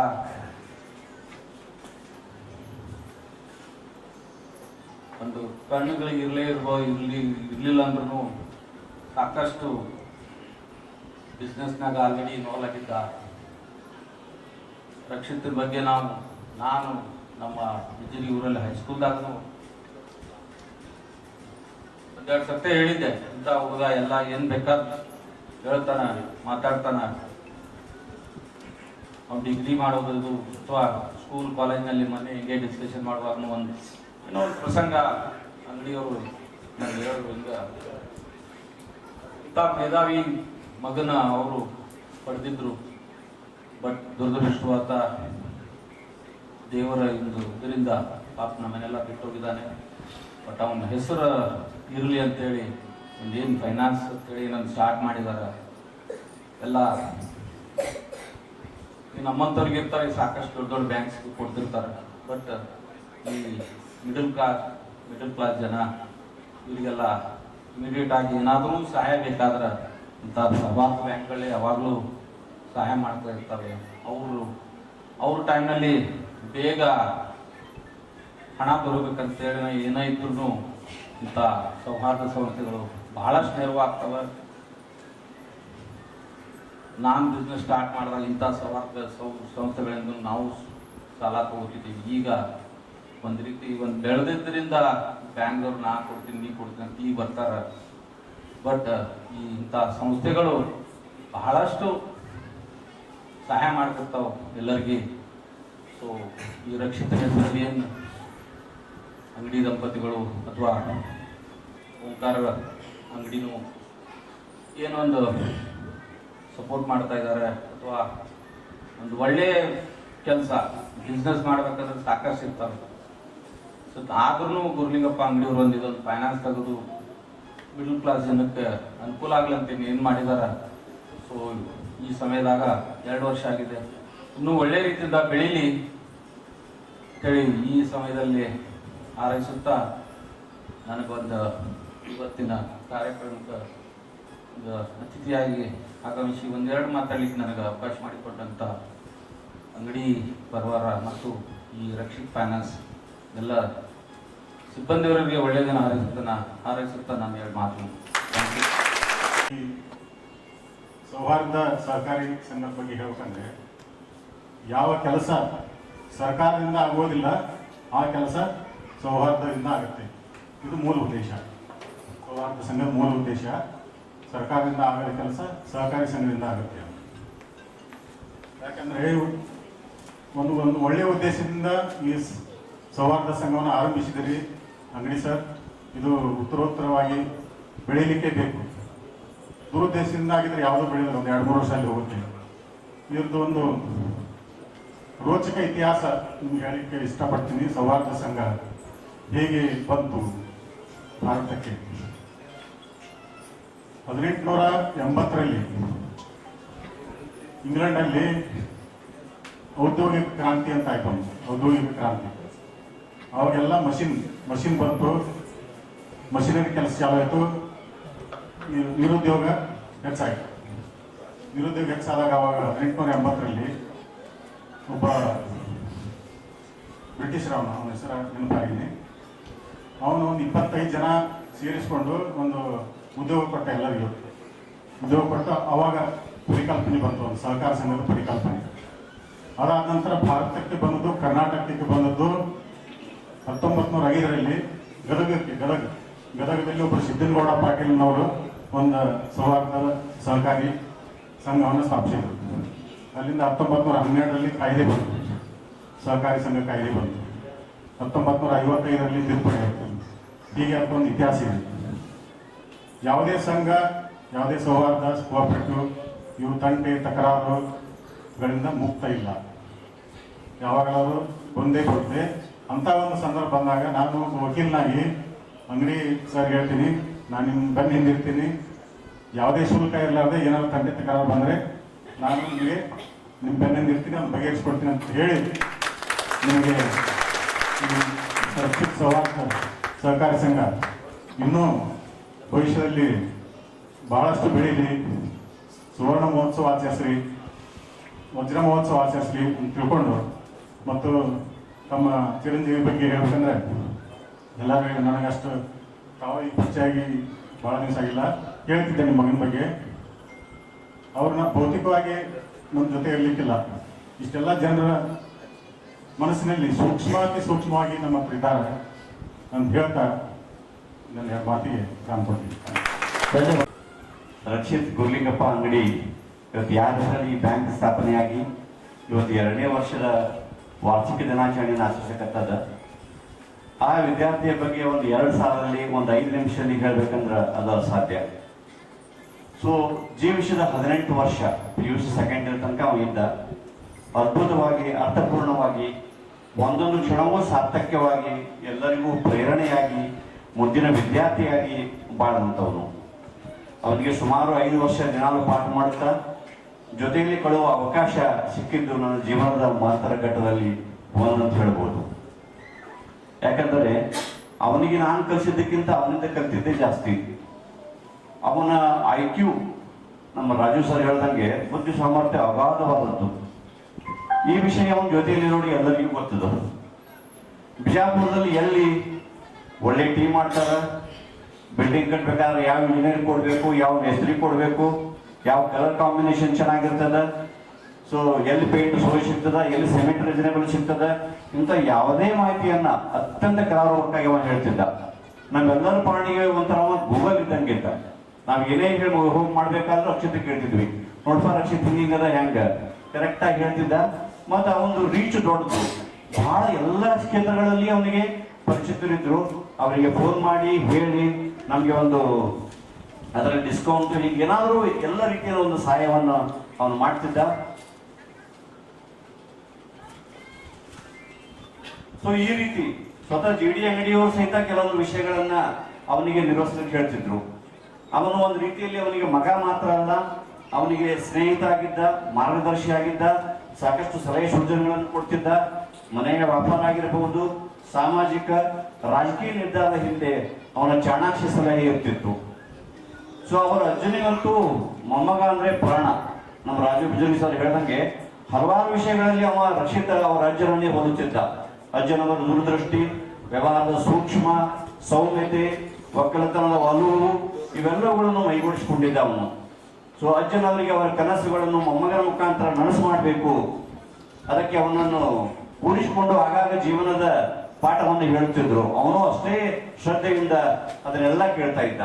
ಒಂದು ಕಣ್ಣುಗಳಿಗೆ ಇರಲಿಲ್ಲ ಅಂದ್ರೂ ಸಾಕಷ್ಟು ಬಿಸ್ನೆಸ್ನಾಗ ಆಲ್ರೆಡಿ ಇನ್ವಾಲ್ವ್ ಆಗಿದ್ದ. ರಕ್ಷಿತ ಬಗ್ಗೆ ನಾನು ನಮ್ಮ ಬಿಜರಿ ಊರಲ್ಲಿ ಹೈಸ್ಕೂಲ್ದಾಗೂ ಒಂದೆರಡು ಸತ್ಯ ಹೇಳಿದ್ದೆ. ಇಂಥ ಹುಡುಗ ಎಲ್ಲ ಏನು ಬೇಕಾದ ಹೇಳ್ತಾನ, ಮಾತಾಡ್ತಾನ. ಅವ್ನು ಡಿಗ್ರಿ ಮಾಡೋದು ಅಥವಾ ಸ್ಕೂಲ್ ಕಾಲೇಜ್ನಲ್ಲಿ ಮೊನ್ನೆ ಹಿಂಗೆ ಡಿಸ್ಕಷನ್ ಮಾಡುವಾಗ ಏನೋ ಒಂದು ಪ್ರಸಂಗ ಅಂಗಡಿಯವರು ನನಗೆ ಹೇಳೋದು ಹಿಂಗೆ, ಇಂಥ ಮೇಧಾವಿ ಮಗನ ಅವರು ಪಡೆದಿದ್ರು. ಬಟ್ ದುರದೃಷ್ಟವಾದ ದೇವರ ಇದರಿಂದ ಪಾಪ ನಮ್ಮನ್ನೆಲ್ಲ ಬಿಟ್ಟೋಗಿದ್ದಾನೆ. ಬಟ್ ಅವನ ಹೆಸರು ಇರಲಿ ಅಂತೇಳಿ ಒಂದೇನು ಫೈನಾನ್ಸ್ ಅಂತೇಳಿ ನಾನು ಸ್ಟಾರ್ಟ್ ಮಾಡಿದ್ದಾರೆ. ಎಲ್ಲ ಈ ನಮ್ಮಂಥವ್ರಿಗೆ ಇರ್ತಾರೆ, ಸಾಕಷ್ಟು ದೊಡ್ಡ ದೊಡ್ಡ ಬ್ಯಾಂಕ್ಸ್ ಕೊಡ್ತಿರ್ತಾರೆ. ಬಟ್ ಈ ಮಿಡಲ್ ಕ್ಲಾಸ್ ಜನ ಇವರಿಗೆಲ್ಲ ಇಮಿಡಿಯೇಟ್ ಆಗಿ ಏನಾದರೂ ಸಹಾಯ ಬೇಕಾದ್ರೆ ಇಂಥ ಸಹವಾಸ ಬ್ಯಾಂಕ್ಗಳೇ ಯಾವಾಗಲೂ ಸಹಾಯ ಮಾಡ್ತಾ ಇರ್ತವೆ. ಅವ್ರ ಟೈಮ್ನಲ್ಲಿ ಬೇಗ ಹಣ ಬರಬೇಕಂತೇಳಿ ಏನೇ ಇದ್ರೂ ಇಂಥ ಸೌಹಾರ್ದ ಸಂಸ್ಥೆಗಳು ಬಹಳಷ್ಟು ನೆರವಾಗ್ತವೆ. ನಾನು ಬಿಸ್ನೆಸ್ ಸ್ಟಾರ್ಟ್ ಮಾಡಿದಾಗ ಇಂಥ ಸೌಹಾರ್ದ ಸಂಸ್ಥೆಗಳಿಂದ ನಾವು ಸಾಲ ತಗೋತಿದ್ದೀವಿ. ಈಗ ಒಂದು ರೀತಿ ಬೆಳೆದಿದ್ದರಿಂದ ಬ್ಯಾಂಕ್ದವ್ರು ನಾ ಕೊಡ್ತೀನಿ ನೀ ಕೊಡ್ತೀನಿ ಅಂತ ಈಗ ಬರ್ತಾರೆ. ಬಟ್ ಇಂಥ ಸಂಸ್ಥೆಗಳು ಬಹಳಷ್ಟು ಸಹಾಯ ಮಾಡ್ತಿರ್ತಾವೆ ಎಲ್ಲರಿಗೆ. ಸೊ ಈ ರಕ್ಷಿತ ಹೆಸರಲ್ಲಿ ಏನು ಅಂಗಡಿ ದಂಪತಿಗಳು ಅಥವಾ ಓಂಕಾರ ಅಂಗಡಿನೂ ಏನೊಂದು ಸಪೋರ್ಟ್ ಮಾಡ್ತಾ ಇದ್ದಾರೆ, ಅಥವಾ ಒಂದು ಒಳ್ಳೆಯ ಕೆಲಸ ಬಿಸ್ನೆಸ್ ಮಾಡ್ಬೇಕಾದ್ರೆ ಸಾಕಷ್ಟು ಇರ್ತಾವೆ. ಸೊ ಆದ್ರೂ ಗುರುಲಿಂಗಪ್ಪ ಅಂಗಡಿಯವರು ಇದೊಂದು ಫೈನಾನ್ಸ್ ತೆಗೆದು ಮಿಡಲ್ ಕ್ಲಾಸ್ ಜನಕ್ಕೆ ಅನುಕೂಲ ಆಗ್ಲಂತ ಏನು ಮಾಡಿದ್ದಾರೆ. ಸೊ ಈ ಸಮಯದಾಗ 2 ವರ್ಷ ಆಗಿದೆ, ಇನ್ನೂ ಒಳ್ಳೆ ರೀತಿಯಿಂದ ಬೆಳೀಲಿ ಹೇಳಿ ಈ ಸಮಯದಲ್ಲಿ ಹಾರೈಸುತ್ತಾ ನನಗೊಂದು ಇವತ್ತಿನ ಕಾರ್ಯಕ್ರಮಕ್ಕೆ ಒಂದು ಅತಿಥಿಯಾಗಿ ಆಗಮಿಸಿ ಒಂದೆರಡು ಮಾತಾಡಲಿಕ್ಕೆ ನನಗೆ ಅವಕಾಶ ಮಾಡಿಕೊಟ್ಟಂಥ ಅಂಗಡಿ ಪರವಾರ ಮತ್ತು ಈ ರಕ್ಷಿತ್ ಫೈನಾನ್ಸ್ ಎಲ್ಲ ಸಿಬ್ಬಂದಿಯವರಿಗೆ ಒಳ್ಳೆಯದನ್ನು ಹಾರೈಸುತ್ತಾ ನಾನು 2 ಮಾತು. ಸೌಹಾರ್ದ ಸಹಕಾರಿ ಸಂಘದ ಬಗ್ಗೆ ಹೇಳ್ಬೇಕಂದ್ರೆ ಯಾವ ಕೆಲಸ ಸರ್ಕಾರದಿಂದ ಆಗೋದಿಲ್ಲ ಆ ಕೆಲಸ ಸೌಹಾರ್ದದಿಂದ ಆಗುತ್ತೆ. ಇದು ಮೂಲ ಉದ್ದೇಶ. ಸೌಹಾರ್ದ ಸಂಘದ ಮೂಲ ಉದ್ದೇಶ ಸರ್ಕಾರದಿಂದ ಆಗೋ ಕೆಲಸ ಸಹಕಾರಿ ಸಂಘದಿಂದ ಆಗುತ್ತೆ. ಯಾಕಂದರೆ ಒಂದು ಒಳ್ಳೆಯ ಉದ್ದೇಶದಿಂದ ಈ ಸೌಹಾರ್ದ ಸಂಘವನ್ನು ಆರಂಭಿಸಿದಿರಿ ಅಂಗಡಿ ಸರ್. ಇದು ಉತ್ತರೋತ್ತರವಾಗಿ ಬೆಳೀಲಿಕ್ಕೆ ಬೇಕು. ದುರುದ್ದೇಶದಿಂದ ಆಗಿದ್ರೆ ಯಾವುದೂ ಬೆಳೆಯೋದು ಒಂದು 2-3 ವರ್ಷ ಅಲ್ಲಿ ಹೋಗುತ್ತೆ. ಇವ್ರದ್ದು ಒಂದು ರೋಚಕ ಇತಿಹಾಸ ನಿಮ್ಗೆ ಹೇಳಲಿಕ್ಕೆ ಇಷ್ಟಪಡ್ತೀನಿ. ಸೌಹಾರ್ದ ಸಂಘ ಹೇಗೆ ಬಂತು ಭಾರತಕ್ಕೆ? 1880ರಲ್ಲಿ ಇಂಗ್ಲೆಂಡಲ್ಲಿ ಔದ್ಯೋಗಿಕ ಕ್ರಾಂತಿ ಅಂತ ಆಯ್ತು. ಔದ್ಯೋಗಿಕ ಕ್ರಾಂತಿ ಅವಾಗೆಲ್ಲ ಮಷಿನ್ ಬಂತು, ಮಷಿನರಿ ಕೆಲಸ ಚಾಲು ಆಯಿತು. ನಿರುದ್ಯೋಗ ಹೆಚ್ಚಾಯಿತು. ನಿರುದ್ಯೋಗ ಹೆಚ್ಚಾದಾಗ ಅವಾಗ 1880ರಲ್ಲಿ ಒಬ್ಬ ಬ್ರಿಟಿಷರವನು, ಅವನ ಹೆಸರು ನೆನಪಾಗಿದ್ದೀನಿ, ಅವನು ಒಂದು 25 ಜನ ಸೇರಿಸ್ಕೊಂಡು ಒಂದು ಉದ್ಯೋಗ ಕೊಟ್ಟ. ಎಲ್ಲರಿಗೂ ಉದ್ಯೋಗ ಕೊಟ್ಟು ಅವಾಗ ಪರಿಕಲ್ಪನೆ ಬಂತು, ಒಂದು ಸಹಕಾರ ಸಂಘದ ಪರಿಕಲ್ಪನೆ. ಅದಾದ ನಂತರ ಭಾರತಕ್ಕೆ ಬಂದದ್ದು, ಕರ್ನಾಟಕಕ್ಕೆ ಬಂದದ್ದು 1905ರಲ್ಲಿ ಗದಗದಲ್ಲಿ ಒಬ್ಬರು ಸಿದ್ದನಗೌಡ ಪಾಟೀಲ್ನವರು ಒಂದು ಸೌಹಾರ್ದ ಸಹಕಾರಿ ಸಂಘವನ್ನು ಸ್ಥಾಪಿಸಿದರು. ಅಲ್ಲಿಂದ 1912ರಲ್ಲಿ ಕಾಯ್ದೆ ಬಂತು, ಸಹಕಾರಿ ಸಂಘ ಕಾಯ್ದೆ ಬಂತು. 1955ರಲ್ಲಿ ತಿದ್ದುಪಡಿ ಆಯಿತು. ಹೀಗೆ ಅದಕ್ಕೊಂದು ಇತಿಹಾಸ ಇದೆ. ಯಾವುದೇ ಸಂಘ, ಯಾವುದೇ ಸೌಹಾರ್ದ ಕೋಆಪರೇಟಿವ್ ಇವು ತಂಟೆ ತಕರಾರುಗಳಿಂದ ಮುಕ್ತ ಇಲ್ಲ. ಯಾವಾಗಲಾದರೂ ಬಂದೇ ಬರುತ್ತೆ. ಅಂಥ ಒಂದು ಸಂದರ್ಭ ಬಂದಾಗ ನಾನು ವಕೀಲನಾಗಿ ಅಂಗಡಿ ಸರ್ ಹೇಳ್ತೀನಿ, ನಾನು ನಿಮ್ಮ ಬಂದು ಹಿಂದಿರ್ತೀನಿ. ಯಾವುದೇ ಶುಲ್ಕ ಇರಲಾರ್ದೆ ಏನಾದ್ರು ತಂಟೆ ತಕರಾರು ಬಂದರೆ ನಾನು ನಿಮಗೆ ನಿಮ್ಮ ಬೆನ್ನಿಂದ ಇರ್ತೀನಿ ಅದನ್ನು ಬಗೆಹರಿಸ್ಕೊಡ್ತೀನಿ ಅಂತ ಹೇಳಿ ನಿಮಗೆ ಈ ರಕ್ಷಿತ ಸೌಹಾರ್ದ ಸಹಕಾರಿ ಸಂಘ ಇನ್ನೂ ಭವಿಷ್ಯದಲ್ಲಿ ಬಹಳಷ್ಟು ಬೆಳೀಲಿ, ಸುವರ್ಣ ಮಹೋತ್ಸವ ಆಚರಿಸ್ರಿ, ವಜ್ರ ಮಹೋತ್ಸವ ಆಚರಿಸ್ಲಿ ಅಂತ ತಿಳ್ಕೊಂಡು, ಮತ್ತು ತಮ್ಮ ಚಿರಂಜೀವಿ ಬಗ್ಗೆ ಹೇಳ್ಬೇಕಂದ್ರೆ ಎಲ್ಲರೂ ನನಗಷ್ಟು ತಾವು ಈ ಪರಿಚಯಾಗಿ ಭಾಳ ದಿವಸ ಆಗಿಲ್ಲ, ಹೇಳ್ತಿದ್ದೆ ನಿಮ್ಮ ಮಗನ ಬಗ್ಗೆ. ಅವ್ರನ್ನ ಭೌತಿಕವಾಗಿ ನಮ್ಮ ಜೊತೆ ಇರಲಿಕ್ಕಿಲ್ಲ, ಇಷ್ಟೆಲ್ಲ ಜನರ ಮನಸ್ಸಿನಲ್ಲಿ ಸೂಕ್ಷ್ಮವಾಗಿ ನಮ್ಮ ಇದ್ದಾರೆ ಅಂತ ಹೇಳ್ತಾ ನನ್ನ ಮಾತಿಗೆ ನಾನು ಕೊಡ್ತೀನಿ. ರಕ್ಷಿತ್ ಗುರ್ಲಿಂಗಪ್ಪ ಅಂಗಡಿ ಇವತ್ತು 2 ವರ್ಷದಲ್ಲಿ ಈ ಬ್ಯಾಂಕ್ ಸ್ಥಾಪನೆಯಾಗಿ ಇವತ್ತು 2ನೇ ವರ್ಷದ ವಾರ್ಷಿಕ ದಿನಾಚರಣೆಯನ್ನು ಆಚರಿಸಕತ್ತದ. ಆ ವಿದ್ಯಾರ್ಥಿಯ ಬಗ್ಗೆ ಒಂದು 2 ಸಾಲದಲ್ಲಿ ಒಂದು 5 ನಿಮಿಷದಲ್ಲಿ ಹೇಳ್ಬೇಕಂದ್ರೆ ಅದು ಅಸಾಧ್ಯ. ಸೊ ಜೀವಿಸಿದ 18 ವರ್ಷ PUC ಸೆಕೆಂಡ್ ಇಯರ್ ತನಕ ಅವನಿದ್ದ. ಅದ್ಭುತವಾಗಿ ಅರ್ಥಪೂರ್ಣವಾಗಿ ಒಂದೊಂದು ಕ್ಷಣವೂ ಸಾರ್ಥಕ್ಯವಾಗಿ ಎಲ್ಲರಿಗೂ ಪ್ರೇರಣೆಯಾಗಿ ಮುಂದಿನ ವಿದ್ಯಾರ್ಥಿಯಾಗಿ ಬಾಳದಂಥವನು. ಅವನಿಗೆ ಸುಮಾರು 5 ವರ್ಷ ದಿನಾಲು ಪಾಠ ಮಾಡುತ್ತಾ ಜೊತೆಯಲ್ಲಿ ಕಳುವ ಅವಕಾಶ ಸಿಕ್ಕಿದ್ದು ನನ್ನ ಜೀವನದ ಮಹತ್ತರ ಘಟ್ಟದಲ್ಲಿ ಒಂದಂತ ಹೇಳ್ಬೋದು. ಯಾಕಂದರೆ ಅವನಿಗೆ ನಾನು ಕಲಿಸಿದ್ದಕ್ಕಿಂತ ಅವನಿಂದ ಕಲಿತಿದ್ದೇ ಜಾಸ್ತಿ. ಅವನ IQ ನಮ್ಮ ರಾಜು ಸರ್ ಹೇಳ್ದಂಗೆ ಬುದ್ಧಿ ಸಾಮರ್ಥ್ಯ ಅಗಾಧವಾದದ್ದು. ಈ ವಿಷಯ ಅವನ ಜೊತೆಯಲ್ಲಿ ನೋಡಿ ಎಲ್ಲರಿಗೂ ಗೊತ್ತದ. ಬಿಜಾಪುರದಲ್ಲಿ ಎಲ್ಲಿ ಒಳ್ಳೆ ಟೀಮ್ ಮಾಡ್ತಾರ, ಬಿಲ್ಡಿಂಗ್ ಕಟ್ಬೇಕಾದ್ರೆ ಯಾವ ಇಂಜಿನಿಯರ್ ಕೊಡಬೇಕು, ಯಾವ ಮೇಸ್ತ್ರಿ ಕೊಡಬೇಕು, ಯಾವ ಕಲರ್ ಕಾಂಬಿನೇಷನ್ ಚೆನ್ನಾಗಿರ್ತದ, ಸೊ ಎಲ್ಲಿ ಪೇಂಟ್ ಸೋಯ್ ಸಿಗ್ತದ, ಎಲ್ಲಿ ಸಿಮೆಂಟ್ ರೀಸನೇಬಲ್ ಸಿಗ್ತದ, ಇಂಥ ಯಾವುದೇ ಮಾಹಿತಿಯನ್ನ ಅತ್ಯಂತ ಕರಾರುವಕ್ಕಾಗಿ ಅವನು ಹೇಳ್ತಿದ್ದ. ನಮ್ಮೆಲ್ಲರ ಪಾಣಿಗೆ ಒಂಥರ ಗೂಗಲ್ ಇದ್ದಂಗೆ ಇದ್ದ. ನಾವು ಏನೇ ಹೇಳಿ ಹೋಗಿ ಮಾಡ್ಬೇಕಾದ್ರೂ ಅಕ್ಷತೆ ಕೇಳ್ತಿದ್ವಿ, ನೋಡ್ಪ ರಕ್ಷಿತ್ ಹಿಂಗದ ಹೆಂಗ ಕರೆಕ್ಟಾಗಿ ಹೇಳ್ತಿದ್ದ. ಮತ್ತು ಅವನದು ರೀಚ್ ದೊಡ್ಡದು, ಬಹಳ ಎಲ್ಲ ಕ್ಷೇತ್ರಗಳಲ್ಲಿ ಅವನಿಗೆ ಪರಿಚಿತರಿದ್ರು. ಅವರಿಗೆ ಫೋನ್ ಮಾಡಿ ಹೇಳಿ ನಮಗೆ ಒಂದು ಅದರಲ್ಲಿ ಡಿಸ್ಕೌಂಟ್ ಹೀಗೆ ಏನಾದರೂ ಎಲ್ಲ ರೀತಿಯ ಒಂದು ಸಹಾಯವನ್ನು ಅವನು ಮಾಡ್ತಿದ್ದ. ಸೊ ಈ ರೀತಿ ಸ್ವತಃ GD ಅಂಗಡಿಯವರು ಸಹಿತ ಕೆಲವೊಂದು ವಿಷಯಗಳನ್ನ ಅವನಿಗೆ ನಿರ್ವಹಿಸಲಿಕ್ಕೆ ಹೇಳ್ತಿದ್ರು. ಅವನು ಒಂದು ರೀತಿಯಲ್ಲಿ ಅವನಿಗೆ ಮಗ ಮಾತ್ರ ಅಲ್ಲ, ಅವನಿಗೆ ಸ್ನೇಹಿತ ಆಗಿದ್ದ, ಮಾರ್ಗದರ್ಶಿ ಆಗಿದ್ದ, ಸಾಕಷ್ಟು ಸಲಹೆ ಸೂಚನೆಗಳನ್ನು ಕೊಡ್ತಿದ್ದ. ಮನೆಯ ವ್ಯಾಪಾರ ಆಗಿರಬಹುದು, ಸಾಮಾಜಿಕ ರಾಜಕೀಯ ನಿರ್ಧಾರದ ಹಿಂದೆ ಅವನ ಚಾಣಾಕ್ಷ ಸಲಹೆ ಇರ್ತಿತ್ತು. ಸೊ ಅವರ ಅಜ್ಜನಿಗಂತೂ ಮೊಮ್ಮಗ ಅಂದ್ರೆ ಪ್ರಾಣ. ನಮ್ಮ ರಾಜು ಬಿಜಲಿ ಸರ್ ಹೇಳ್ದಂಗೆ ಹಲವಾರು ವಿಷಯಗಳಲ್ಲಿ ಅವ ರಕ್ಷಿತ ಅವರ ಅಜ್ಜನನ್ನೇ ಹೋಲುತ್ತಿದ್ದ. ಅಜ್ಜನವರ ದೂರದೃಷ್ಟಿ, ವ್ಯವಹಾರದ ಸೂಕ್ಷ್ಮ, ಸೌಮ್ಯತೆ, ಒಕ್ಕಲತನದ ಒಲವು ಇವೆಲ್ಲವುಗಳನ್ನು ಮೈಗೂಡಿಸಿಕೊಂಡಿದ್ದ ಅವನು. ಸೊ ಅಜ್ಜನವರಿಗೆ ಅವರ ಕನಸುಗಳನ್ನು ಮೊಮ್ಮಗನ ಮುಖಾಂತರ ನನಸು ಮಾಡಬೇಕು, ಅದಕ್ಕೆ ಅವನನ್ನು ಕೂಡಿಸಿಕೊಂಡು ಆಗಾಗ ಜೀವನದ ಪಾಠವನ್ನು ಹೇಳುತ್ತಿದ್ರು. ಅವನು ಅಷ್ಟೇ ಶ್ರದ್ಧೆಯಿಂದ ಅದನ್ನೆಲ್ಲ ಕೇಳ್ತಾ ಇದ್ದ.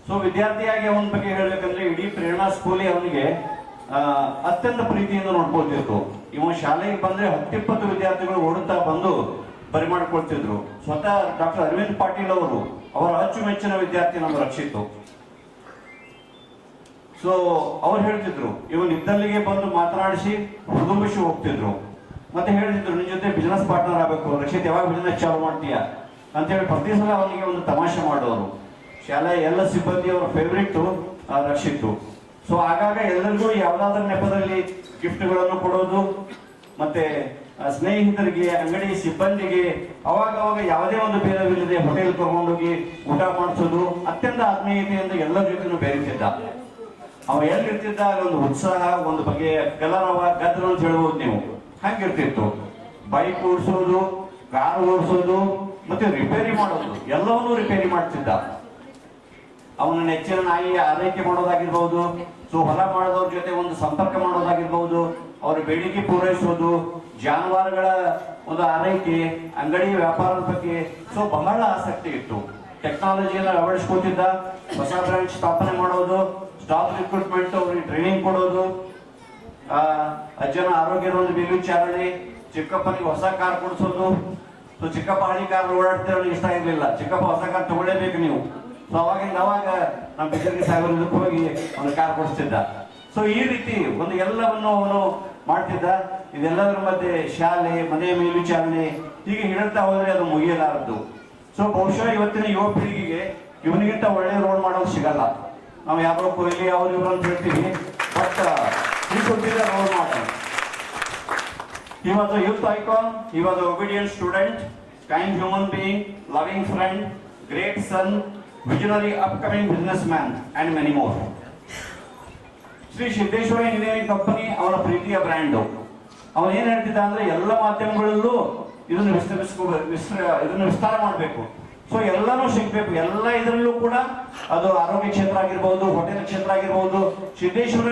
ಸೊ ವಿದ್ಯಾರ್ಥಿಯಾಗಿ ಅವನ ಬಗ್ಗೆ ಹೇಳ್ಬೇಕಂದ್ರೆ ಇಡೀ ಪ್ರೇರಣಾ ಸ್ಕೂಲೇ ಅವನಿಗೆ ಅತ್ಯಂತ ಪ್ರೀತಿಯಿಂದ ನೋಡ್ಕೊಳ್ತಿತ್ತು. ಇವ ಶಾಲೆಗೆ ಬಂದ್ರೆ 10-20 ವಿದ್ಯಾರ್ಥಿಗಳು ಓಡುತ್ತಾ ಬಂದು ಬರಿಮಾಡ್ಕೊಳ್ತಿದ್ರು. ಸ್ವತಃ ಡಾಕ್ಟರ್ ಅರವಿಂದ್ ಪಾಟೀಲ್ ಅವರು ಅವರ ಅಚ್ಚುಮೆಚ್ಚಿನ ವಿದ್ಯಾರ್ಥಿ ನಮ್ಮ ರಕ್ಷಿತ್. ಸೊ ಅವ್ರು ಹೇಳ್ತಿದ್ರು, ಇವನ್ ಇದ್ದಲ್ಲಿಗೆ ಬಂದು ಮಾತನಾಡಿಸಿ ಹುದುಂಬಿಸಿ ಹೋಗ್ತಿದ್ರು. ಮತ್ತೆ ಹೇಳ್ತಿದ್ರು, ನಿನ್ ಜೊತೆ ಬಿಸ್ನೆಸ್ ಪಾರ್ಟ್ನರ್ ಆಗಬೇಕು, ರಕ್ಷಿತ್ ಯಾವಾಗ ಬಿಸ್ನೆಸ್ ಚಾಲು ಮಾಡ್ತೀಯಾ ಅಂತ ಹೇಳಿ ಪ್ರತಿ ಸಲ ಅವನಿಗೆ ಒಂದು ತಮಾಷೆ ಮಾಡೋರು. ಶಾಲೆಯ ಎಲ್ಲ ಸಿಬ್ಬಂದಿ ಅವರ ಫೇವ್ರೇಟ್ ರಕ್ಷಿತ್. ಸೊ ಆಗಾಗ ಎಲ್ಲರಿಗೂ ಯಾವ್ದಾದ್ರೂ ನೆಪದಲ್ಲಿ ಗಿಫ್ಟ್ಗಳನ್ನು ಕೊಡೋದು, ಮತ್ತೆ ಸ್ನೇಹಿತರಿಗೆ, ಅಂಗಡಿ ಸಿಬ್ಬಂದಿಗೆ ಅವಾಗ ಯಾವುದೇ ಒಂದು ಭೇದವಿಲ್ಲದೆ ಹೋಟೆಲ್ ಕರ್ಕೊಂಡೋಗಿ ಊಟ ಮಾಡಿಸೋದು, ಅತ್ಯಂತ ಆತ್ಮೀಯತೆಯಿಂದ ಎಲ್ಲರ ಜೊತೆನೂ ಬೆರೀತಿದ್ದ. ಅವ ಎಲ್ಲಿರ್ತಿದ್ದ ಅಲ್ಲಿ ಒಂದು ಉತ್ಸಾಹ, ಒಂದು ಬಗೆಯ ಕಲರವ ಗದ್ರ ಅಂತ ಹೇಳ್ಬೋದು ನೀವು, ಹಂಗಿರ್ತಿತ್ತು. ಬೈಕ್ ಓಡಿಸೋದು, ಕಾರ್ ಓಡಿಸೋದು, ಮತ್ತೆ ರಿಪೇರಿ ಮಾಡೋದು, ಎಲ್ಲವನ್ನೂ ರಿಪೇರಿ ಮಾಡ್ತಿದ್ದ. ಅವನ ನೆಚ್ಚಿನ ನಾಯಿ ಆರೈಕೆ ಮಾಡೋದಾಗಿರ್ಬಹುದು, ಸೊ ಹೊಲ ಮಾಡೋದವ್ರ ಜೊತೆ ಒಂದು ಸಂಪರ್ಕ ಮಾಡೋದಾಗಿರ್ಬಹುದು, ಅವರ ಬೇಡಿಕೆ ಪೂರೈಸೋದು, ಜಾನುವಾರುಗಳ ಒಂದು ಆರೈಕೆ, ಅಂಗಡಿ ವ್ಯಾಪಾರದ ಬಗ್ಗೆ ಸೊ ಬಹಳ ಆಸಕ್ತಿ ಇತ್ತು. ಟೆಕ್ನಾಲಜಿಯನ್ನು ಅಳವಡಿಸ್ಕೊತಿದ್ದ. ಹೊಸ ಬ್ರಾಂಚ್ ಸ್ಥಾಪನೆ ಮಾಡೋದು, ಸ್ಟಾಫ್ ರಿಕ್ರೂಟ್ಮೆಂಟ್, ಅವ್ರಿಗೆ ಟ್ರೈನಿಂಗ್ ಕೊಡೋದು, ಅಜ್ಜನ ಆರೋಗ್ಯದ ಒಂದು ಮೇಲ್ವಿಚಾರಣೆ, ಚಿಕ್ಕಪ್ಪನಿಗೆ ಹೊಸ ಕಾರ್ ಕೊಡಿಸೋದು. ಸೊ ಚಿಕ್ಕಪ್ಪ ಹಳಿ ಕಾರ್ ಓಡಾಡ್ತಿರೋ ಇಷ್ಟ ಇರಲಿಲ್ಲ, ಚಿಕ್ಕಪ್ಪ ಹೊಸ ಕಾರ್ ತಗೊಳ್ಳೇಬೇಕು ನೀವು. ಸೊ ಅವಾಗಿಂದ ಅವಾಗ ನಮ್ಮ ಬಿಜರ್ಗಿ ಸಾಗರ ಇದಕ್ಕೆ ಹೋಗಿ ಒಂದು ಕಾರ್ ಕೊಡಿಸ್ತಿದ್ದ. ಸೊ ಈ ರೀತಿ ಒಂದು ಎಲ್ಲವನ್ನು ಅವನು ಮಾಡ್ತಿದ್ದ. ಇದೆಲ್ಲದರ ಮಧ್ಯೆ ಶಾಲೆ, ಮನೆ ಮೇಲ್ವಿಚಾರಣೆ ಹೀಗೆ ಹೇಳ್ತಾ ಹೋದ್ರೆ ಅದು ಮುಗಿಯಲಾರದ್ದು. ಸೊ ಬಹುಶಃ ಇವತ್ತಿನ ಯುವ ಪೀಳಿಗೆಗೆ ಇವನಿಗಿಂತ ಒಳ್ಳೆ ರೋಲ್ ಮಾಡೋದು ಸಿಗಲ್ಲ. ನಾವು ಯಾರೋ ಕೊಹ್ಲಿ ಅವ್ರು ಇವ್ರು ಅಂತ ಹೇಳ್ತೀವಿ, but He should be the role model. He was a youth icon. He was an obedient student, kind human being, loving friend, great son, visionary upcoming businessman, and many more. Shri Siddeshwara engineering company ಅವರ ಪ್ರೀತಿಯ brand. ಅವನು ಏನು ಹೇಳ್ತಿದ್ದ ಅಂದ್ರೆ ಎಲ್ಲ ಮಾಧ್ಯಮಗಳಲ್ಲೂ ಇದನ್ನು ಇದನ್ನು ವಿಸ್ತಾರ ಮಾಡಬೇಕು. ಸೊ ಎಲ್ಲನೂ ಸಿಗ್ಬೇಕು. ಎಲ್ಲ ಇದರಲ್ಲೂ ಕೂಡ ಅದು ಆರೋಗ್ಯ ಕ್ಷೇತ್ರ ಆಗಿರ್ಬೋದು, ಹೋಟೆಲ್ ಕ್ಷೇತ್ರ ಆಗಿರ್ಬೋದು, ಸಿದ್ದೇಶ್ವರ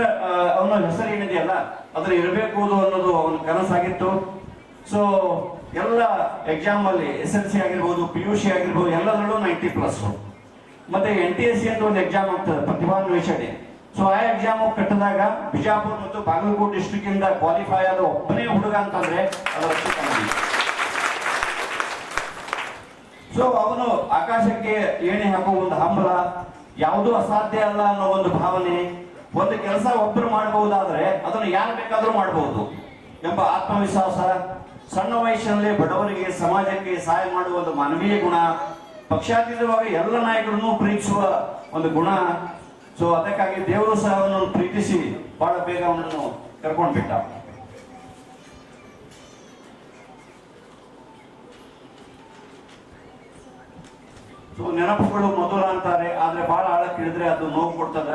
ಅವನ ಹೆಸರು ಏನಿದೆಯಲ್ಲ ಅದ್ರ ಇರಬೇಕು ಅನ್ನೋದು ಅವನ ಕನಸಾಗಿತ್ತು. ಸೊ ಎಲ್ಲ ಎಕ್ಸಾಮ್ ಅಲ್ಲಿ SSLC ಆಗಿರ್ಬೋದು, PUC ಆಗಿರ್ಬೋದು, ಎಲ್ಲದರಲ್ಲೂ 90+. ಮತ್ತೆ NTSC ಅಂತ ಒಂದು ಎಕ್ಸಾಮ್ ಆಗ್ತದೆ, ಪ್ರತಿಭಾನ್ವೇಷಣೆ. ಸೊ ಆ ಎಕ್ಸಾಮ್ ಕಟ್ಟಿದಾಗ ಬಿಜಾಪುರ ಮತ್ತು ಬಾಗಲಕೋಟೆ ಡಿಸ್ಟ್ರಿಕ್ಟ್ ಇಂದ ಕ್ವಾಲಿಫೈ ಆದ ಒಬ್ಬನೇ ಹುಡುಗ ಅಂತಂದ್ರೆ ಅದು ರಕ್ಷಿತ ನದಿ. ಸೊ ಅವನು ಆಕಾಶಕ್ಕೆ ಏಣಿ ಹಾಕೋ ಒಂದು ಹಂಬಲ, ಯಾವುದೂ ಅಸಾಧ್ಯ ಅಲ್ಲ ಅನ್ನೋ ಒಂದು ಭಾವನೆ, ಒಂದು ಕೆಲಸ ಒಬ್ಬರು ಮಾಡಬಹುದಾದ್ರೆ ಅದನ್ನು ಯಾರು ಬೇಕಾದ್ರೂ ಮಾಡಬಹುದು ಎಂಬ ಆತ್ಮವಿಶ್ವಾಸ, ಸಣ್ಣ ವಯಸ್ಸಿನಲ್ಲೇ ಬಡವರಿಗೆ ಸಮಾಜಕ್ಕೆ ಸಹಾಯ ಮಾಡುವ ಒಂದು ಮಾನವೀಯ ಗುಣ, ಪಕ್ಷಾತೀತವಾಗಿ ಎಲ್ಲ ನಾಯಕರನ್ನು ಪ್ರೀತಿಸುವ ಒಂದು ಗುಣ. ಸೊ ಅದಕ್ಕಾಗಿ ದೇವರು ಸಹ ಅವನನ್ನು ಪ್ರೀತಿಸಿ ಬಹಳ ಬೇಗ ಅವನನ್ನು ಕರ್ಕೊಂಡು ಬಿಟ್ಟ. ಸೊ ನೆನಪುಗಳು ಮಧುರ ಅಂತಾರೆ, ಆದ್ರೆ ಬಹಳ ಆಳಕ್ಕೆ ಇಳಿದ್ರೆ ಅದು ನೋವು ಕೊಡ್ತದ.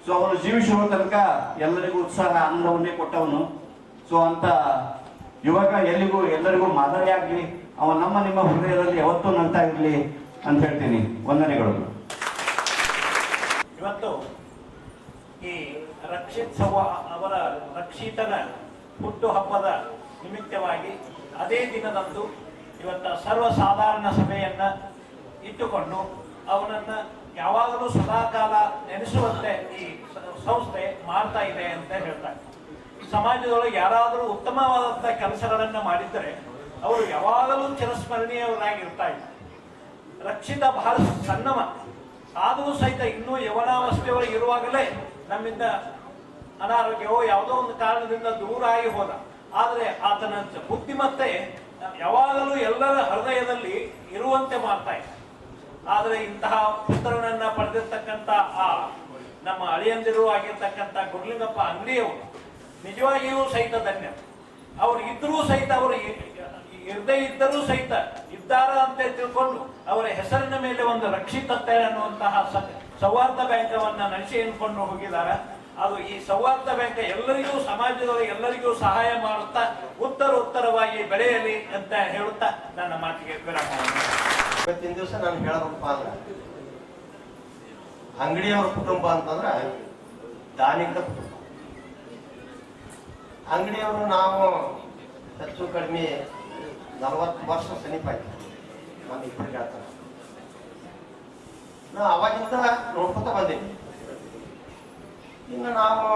ಸೊ ಅವನು ಜೀವಿಸುವ ತನಕ ಎಲ್ಲರಿಗೂ ಉತ್ಸಾಹ ಆನಂದವನ್ನೇ ಕೊಟ್ಟವನು. ಸೊ ಅಂತ ಯುವಕ ಎಲ್ಲರಿಗೂ ಮಾದರಿ ಆಗ್ಲಿ, ಅವ ನಮ್ಮ ನಿಮ್ಮ ಹೃದಯದಲ್ಲಿ ಯಾವತ್ತೂ ನಂತ ಇರ್ಲಿ ಅಂತ ಹೇಳ್ತೀನಿ. ವಂದನೆಗಳು. ಇವತ್ತು ಈ ರಕ್ಷಿತ್ ಅವರ ರಕ್ಷಿತನ ಹುಟ್ಟು ಹಬ್ಬದ ನಿಮಿತ್ತವಾಗಿ ಅದೇ ದಿನದಂದು ಇವತ್ತು ಸರ್ವಸಾಧಾರಣ ಸಭೆಯನ್ನ ಇಟ್ಟುಕೊಂಡು ಅವನನ್ನ ಯಾವಾಗಲೂ ಸದಾಕಾಲ ನೆನೆಸುವಂತೆ ಈ ಸಂಸ್ಥೆ ಮಾಡ್ತಾ ಇದೆ ಅಂತ ಹೇಳ್ತಾರೆ. ಸಮಾಜದೊಳಗೆ ಯಾರಾದರೂ ಉತ್ತಮವಾದಂಥ ಕೆಲಸಗಳನ್ನು ಮಾಡಿದರೆ ಅವರು ಯಾವಾಗಲೂ ಚಿರಸ್ಮರಣೀಯರಾಗಿರ್ತಾ ಇದ್ದಾರೆ. ರಕ್ಷಿತ ಬಹಳ ಸಣ್ಣವ ಆದರೂ ಸಹಿತ ಇನ್ನೂ ಯವನಾವಸ್ಥೆಯೊಳಗೆ ಇರುವಾಗಲೇ ನಮ್ಮಿಂದ ಅನಾರೋಗ್ಯವೋ ಯಾವುದೋ ಒಂದು ಕಾರಣದಿಂದ ದೂರ ಆಗಿ ಹೋದ. ಆದರೆ ಆತನ ಬುದ್ಧಿಮತ್ತೆ ಯಾವಾಗಲೂ ಎಲ್ಲರ ಹೃದಯದಲ್ಲಿ ಇರುವಂತೆ ಮಾಡ್ತಾ ಇದೆ. ಆದರೆ ಇಂತಹ ಪುತ್ರನನ್ನ ಪಡೆದಿರ್ತಕ್ಕಂಥ ಆ ನಮ್ಮ ಅಳಿಯಂದಿರು ಆಗಿರ್ತಕ್ಕಂಥ ಗುಡ್ಲಿಂಗಪ್ಪ ಅಂಗಡಿಯವರು ನಿಜವಾಗಿಯೂ ಸಹಿತ ಧನ್ಯ. ಅವರು ಇದ್ರೂ ಸಹಿತ ಅವರು ಇರದೇ ಇದ್ದರೂ ಸಹಿತ ಇದ್ದಾರ ಅಂತ ತಿಳ್ಕೊಂಡು ಅವರ ಹೆಸರಿನ ಮೇಲೆ ಒಂದು ರಕ್ಷಿತತೆ ಅನ್ನುವಂತಹ ಸೌಹಾರ್ದ ಬ್ಯಾಂಕವನ್ನ ನಡೆಸಿ ಅನ್ಕೊಂಡು ಹೋಗಿದ್ದಾರೆ. ಅದು ಈ ಸೌಹಾರ್ದ ಬ್ಯಾಂಕ್ ಎಲ್ಲರಿಗೂ ಸಮಾಜದೊಳಗೆ ಎಲ್ಲರಿಗೂ ಸಹಾಯ ಮಾಡುತ್ತಾ ಉತ್ತರವಾಗಿ ಬೆಳೆಯಲಿ ಅಂತ ಹೇಳುತ್ತಾ ನನ್ನ ಮಾತಿಗೆ ವಿರಾಮ. ಇವತ್ತಿನ ದಿವಸ ನಾನು ಹೇಳಬೇಕಪ್ಪ ಅಂದ್ರೆ ಅಂಗಡಿಯವರ ಕುಟುಂಬ ಅಂತಂದ್ರೆ ದಾನಿಗಳ ಕುಟುಂಬ. ಅಂಗಡಿಯವರು ನಾವು ಹೆಚ್ಚು ಕಡಿಮೆ 40 ವರ್ಷ ಸಮೀಪ ಆಯ್ತು. ನಾನು ಇಬ್ಬರಿಗೆ ಹೇಳ್ತಾನೆ, ನಾ ಅವಾಗಿಂದ ನೋಡ್ಕೊತ ಬಂದೀನಿ. ಇನ್ನು ನಾವು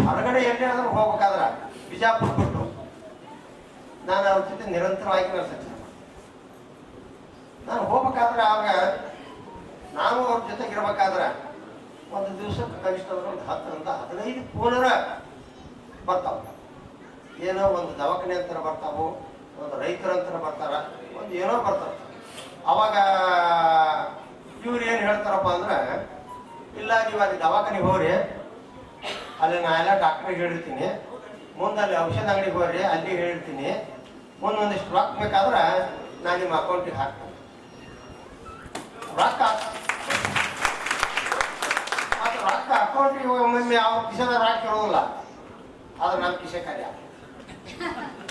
ಹೊರಗಡೆ ಎಲ್ಲಾದ್ರೂ ಹೋಗ್ಬೇಕಾದ್ರೆ ಬಿಜಾಪುರ ಕೊಟ್ಟು ನಾನು ಅವ್ರ ಜೊತೆ ನಿರಂತರವಾಗಿ ನಾನು ಸಚಿವ. ನಾನು ಹೋಗ್ಬೇಕಾದ್ರೆ ಆವಾಗ ನಾನು ಅವ್ರ ಜೊತೆಗೆ ಇರ್ಬೇಕಾದ್ರೆ ಒಂದು ದಿವಸಕ್ಕೆ ಕನಿಷ್ಠ ಒಂದು 10ರಿಂದ 15 ಫೋನರ ಬರ್ತಾವ. ಏನೋ ಒಂದು ದವಾಖಾನೆ ಅಂತರ ಬರ್ತಾವು, ಒಂದು ರೈತರಂತರ ಬರ್ತಾರ, ಒಂದು ಏನೋ ಬರ್ತಾರ. ಅವಾಗ ಇವ್ರು ಏನು ಹೇಳ್ತಾರಪ್ಪ ಅಂದ್ರೆ, ಇಲ್ಲ ನೀವು ಅಲ್ಲಿ ದವಾಖಾನೆಗೆ ಹೋಗ್ರಿ, ಅಲ್ಲಿ ನಾ ಎಲ್ಲ ಡಾಕ್ಟ್ರಿಗೆ ಹೇಳಿರ್ತೀನಿ, ಮುಂದೆ ಅಲ್ಲಿ ಔಷಧ ಅಂಗಡಿಗೆ ಹೋಗ್ರಿ, ಅಲ್ಲಿ ಹೇಳಿರ್ತೀನಿ, ಮುಂದೊಂದಿಷ್ಟು ರೊಕ್ಕ ಬೇಕಾದ್ರೆ ನಾನು ನಿಮ್ಮ ಅಕೌಂಟಿಗೆ ಹಾಕ್ತೀನಿ. ರೊಕ್ಕ ಅಕೌಂಟಿಗೆ ಒಮ್ಮೊಮ್ಮೆ ಅವ್ರ ಕಿಸದ ರೊಕ್ಕ ಇರೋದಿಲ್ಲ, ಆದ್ರೆ ನಮ್ಮ ಕಿಸೆ ಕಾರ್ಯ.